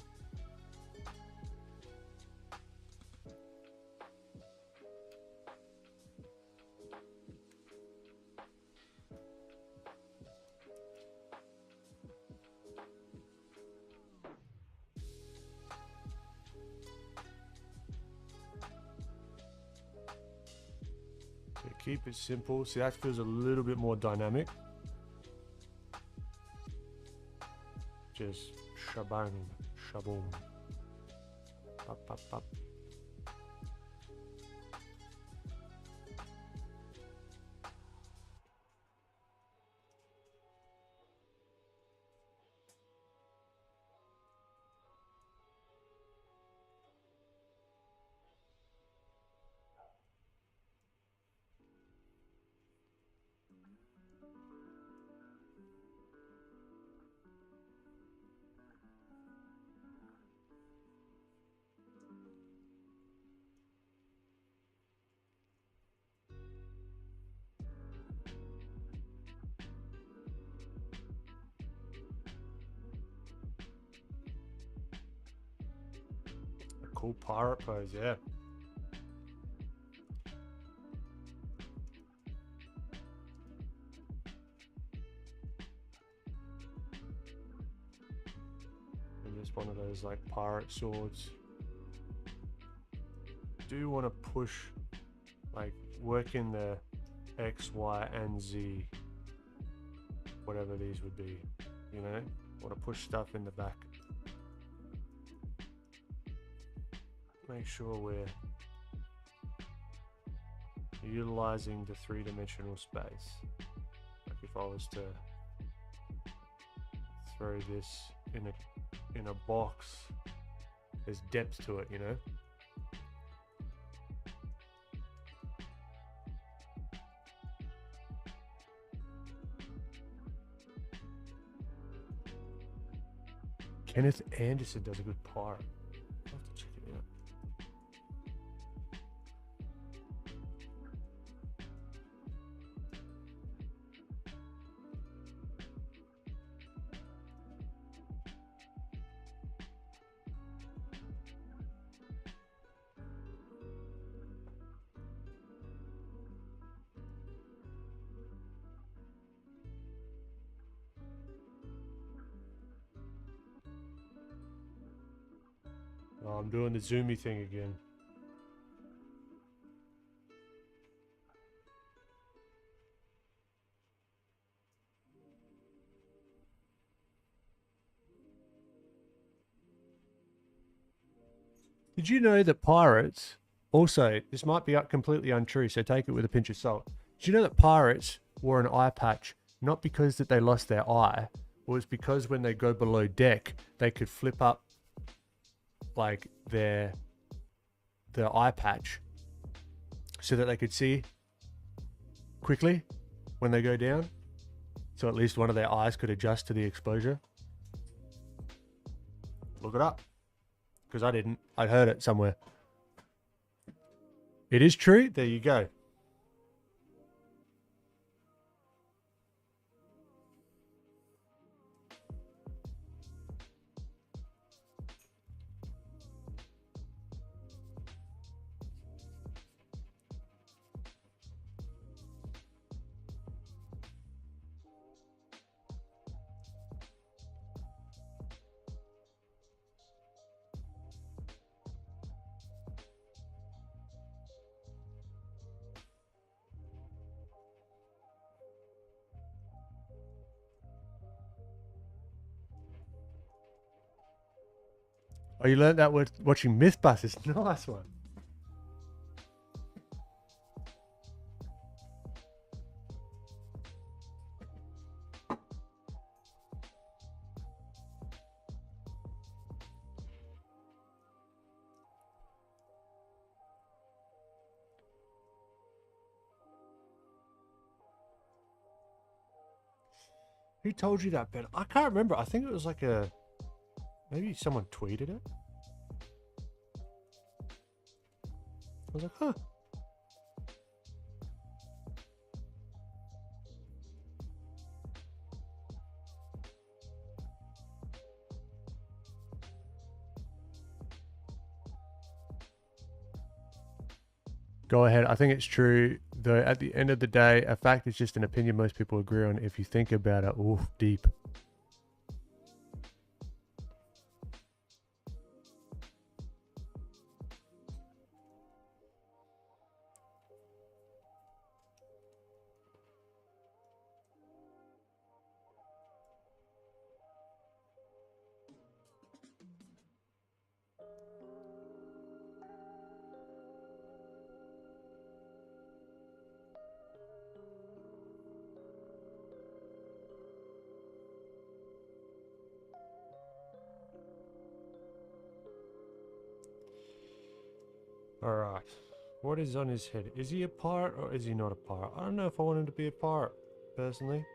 Keep it simple. See, that feels a little bit more dynamic. Just shabang, shaboom. Pop, pop, pop. cool pirate pose, yeah. And just one of those like pirate swords. Do want to push, like work in the X, Y, and Z, whatever these would be, you know? Want to push stuff in the back. Make sure we're utilizing the three-dimensional space. Like if I was to throw this in a box, there's depth to it, you know? Kenneth Anderson does a good pirate. I'll have to check it out. Oh, I'm doing the zoomy thing again. Did you know that pirates, also, this might be completely untrue, so take it with a pinch of salt. Did you know that pirates wore an eye patch, not because that they lost their eye, it was because when they go below deck, they could flip up like their eye patch so that they could see quickly when they go down, so at least one of their eyes could adjust to the exposure. Look it up, because I didn't. I heard it somewhere. It is true. There you go. Oh, you learned that with watching Mythbusters. Nice one. Who told you that, Ben? I can't remember. I think it was like maybe someone tweeted it. I was like, huh. Go ahead. I think it's true, though. At the end of the day, a fact is just an opinion most people agree on. If you think about it, oof, deep. Alright. What is on his head? Is he a pirate or is he not a pirate? I don't know if I want him to be a pirate, personally.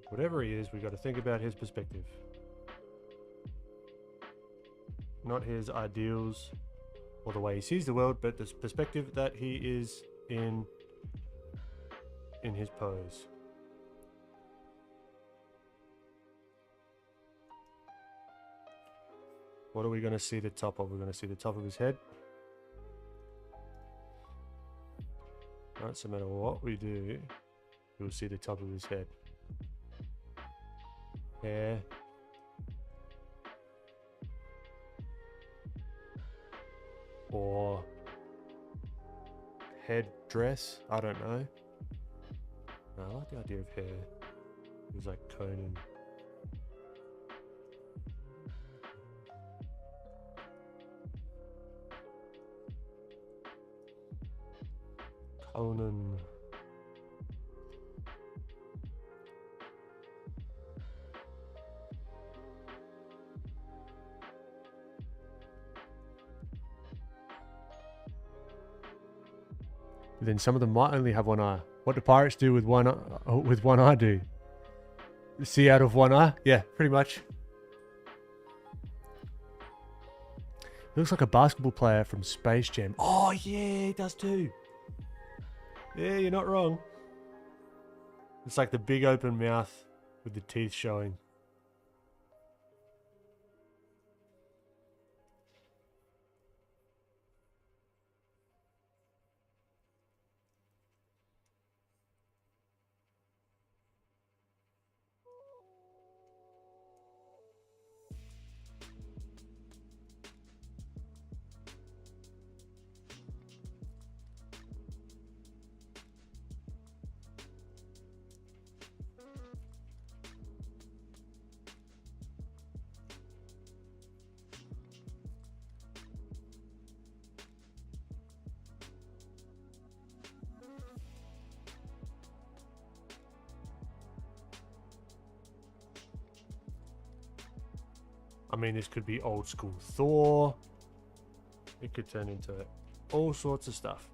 Whatever he is, we got to think about his perspective. Not his ideals, or the way he sees the world, but the perspective that he is in his pose. What are we going to see the top of? We're going to see the top of his head. Right, so no matter what we do, you'll see the top of his head. Hair. Or headdress. I don't know. No, I like the idea of hair. It was like Conan. Conan. Then some of them might only have one eye. What do pirates do with one eye do? See out of one eye? Yeah, pretty much. He looks like a basketball player from Space Jam. Oh yeah, he does too. Yeah, you're not wrong. It's like the big open mouth with the teeth showing. I mean, this could be old school Thor. It could turn into all sorts of stuff.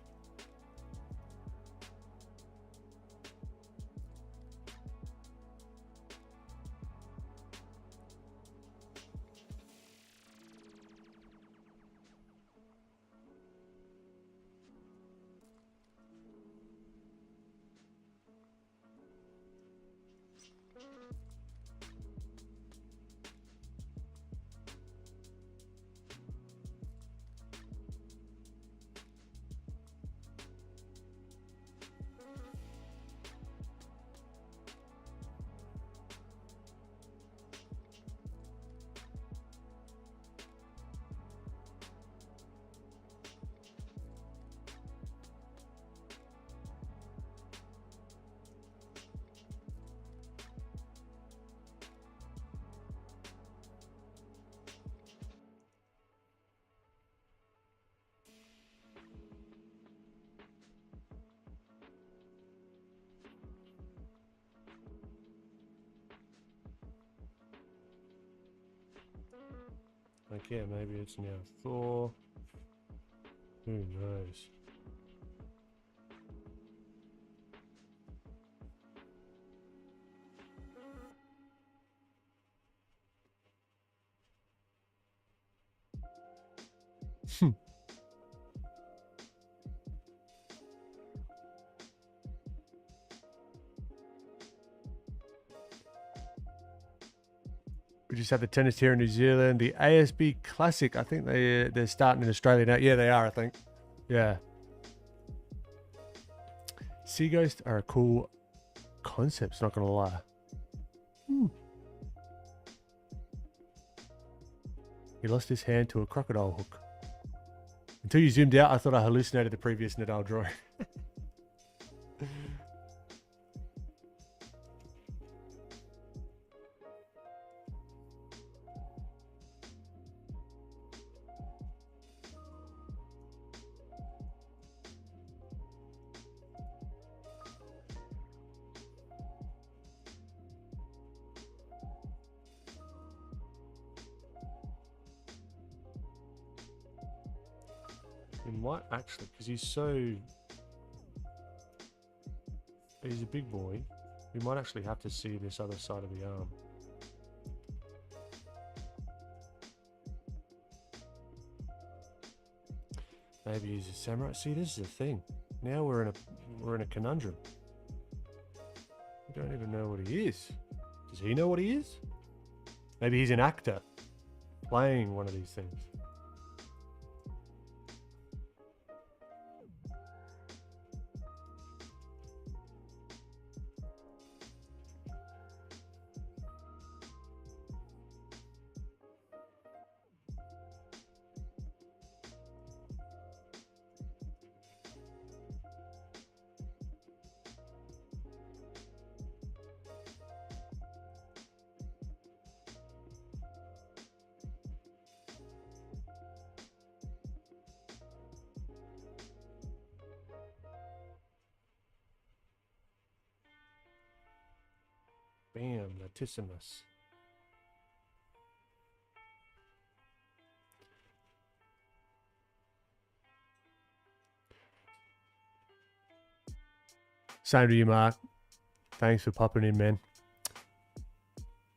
Like, yeah, maybe it's now Thor. Who knows? We just had the tennis here in New Zealand, the ASB Classic. I think they're starting in Australia now. Yeah, they are, I think. Yeah. Sea ghosts are a cool concept, not gonna lie. He lost his hand to a crocodile hook. Until you zoomed out, I thought I hallucinated the previous Nadal drawing. He might actually, because he's a big boy. We might actually have to see this other side of the arm. Maybe he's a samurai. See, this is the thing. Now we're in a conundrum. We don't even know what he is. Does he know what he is? Maybe he's an actor playing one of these things. Bam, latissimus. Same to you, Mark. Thanks for popping in, man.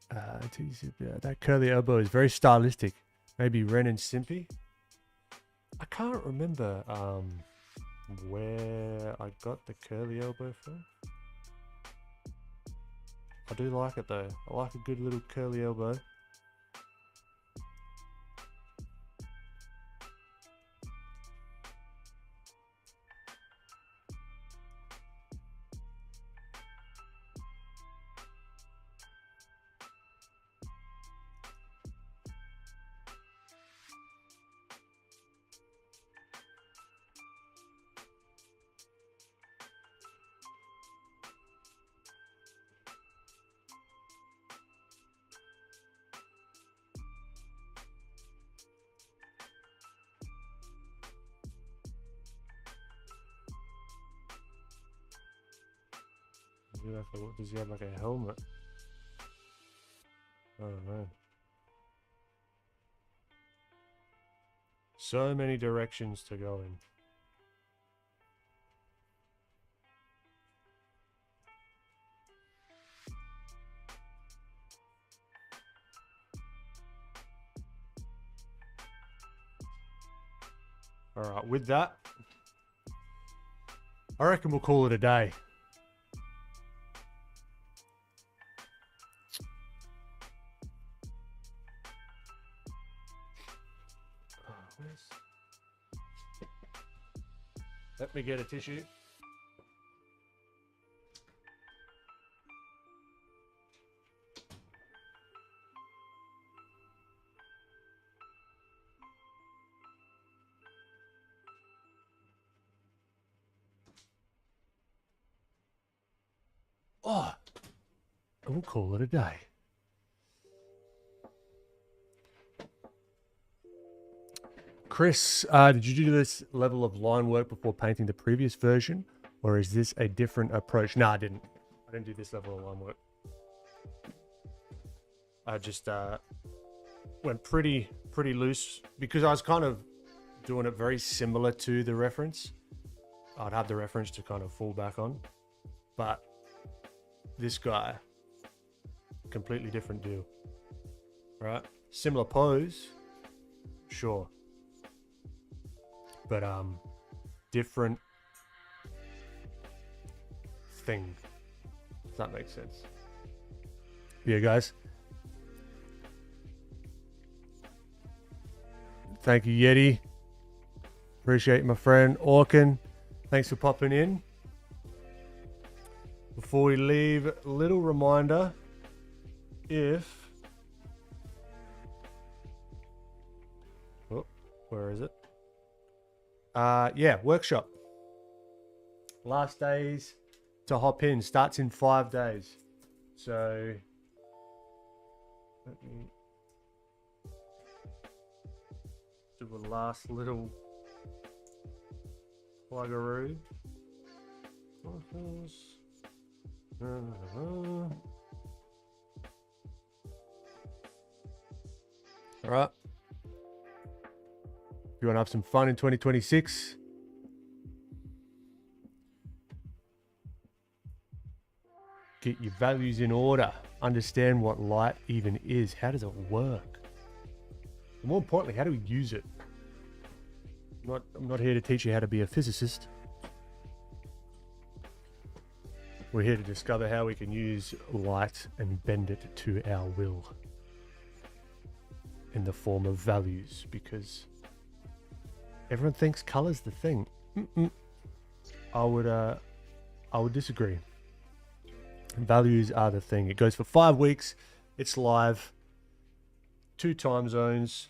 That curly elbow is very stylistic. Maybe Ren and Stimpy. I can't remember where I got the curly elbow from. I do like it though. I like a good little curly elbow. Does he have like a helmet? I don't know. So many directions to go in. All right, with that, I reckon we'll call it a day. Let me get a tissue. Oh, and we'll call it a day. Chris, did you do this level of line work before painting the previous version, or is this a different approach? No, I didn't. I didn't do this level of line work. I just went pretty loose because I was kind of doing it very similar to the reference. I'd have the reference to kind of fall back on, but this guy, completely different deal, right? Similar pose, sure. But different thing, if that makes sense. Yeah, guys. Thank you, Yeti. Appreciate my friend Orkin. Thanks for popping in. Before we leave, a little reminder, if... Oh, where is it? Yeah, workshop. Last days to hop in. Starts in 5 days. So let me do a last little pluggeroo. All right. If you want to have some fun in 2026, get your values in order. Understand what light even is. How does it work? And more importantly, how do we use it? I'm not here to teach you how to be a physicist. We're here to discover how we can use light and bend it to our will in the form of values, because everyone thinks color's the thing. I would disagree. Values are the thing. It goes for 5 weeks. It's live. 2 time zones.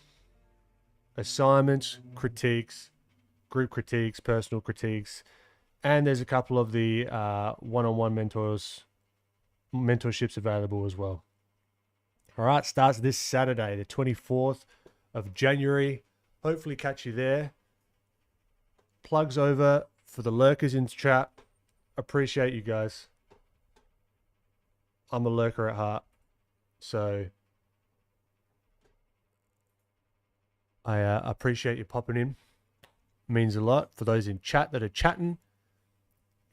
Assignments, critiques, group critiques, personal critiques, and there's a couple of the one-on-one mentorships available as well. All right, starts this Saturday, the 24th of January. Hopefully catch you there. Plugs over for the lurkers in chat. Appreciate you guys. I'm a lurker at heart, so I appreciate you popping in. Means a lot. For those in chat that are chatting,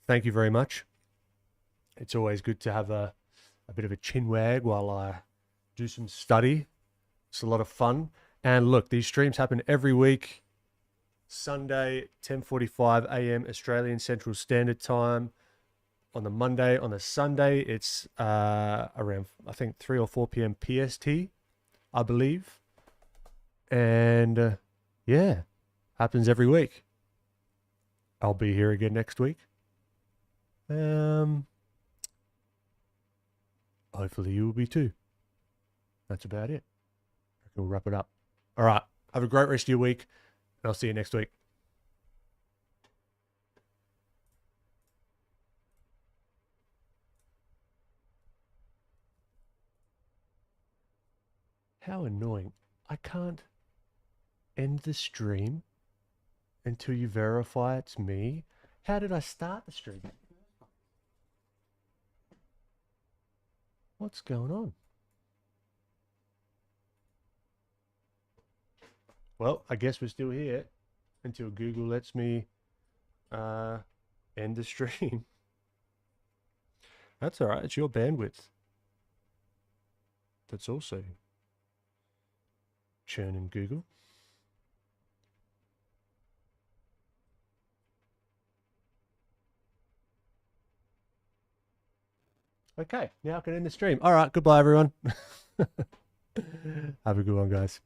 thank you very much. It's always good to have a bit of a chin wag while I do some study. It's a lot of fun. And look, these streams happen every week. Sunday, 10:45 a.m. Australian Central Standard Time. On the Monday, on the Sunday, it's around, I think, 3 or 4 p.m. PST, I believe. And yeah, happens every week. I'll be here again next week. Hopefully you will be too. That's about it. We'll wrap it up. All right. Have a great rest of your week, and I'll see you next week. How annoying. I can't end the stream until you verify it's me. How did I start the stream? What's going on? Well, I guess we're still here until Google lets me end the stream. That's all right. It's your bandwidth. That's also churning Google. Okay, now I can end the stream. All right, goodbye, everyone. Have a good one, guys.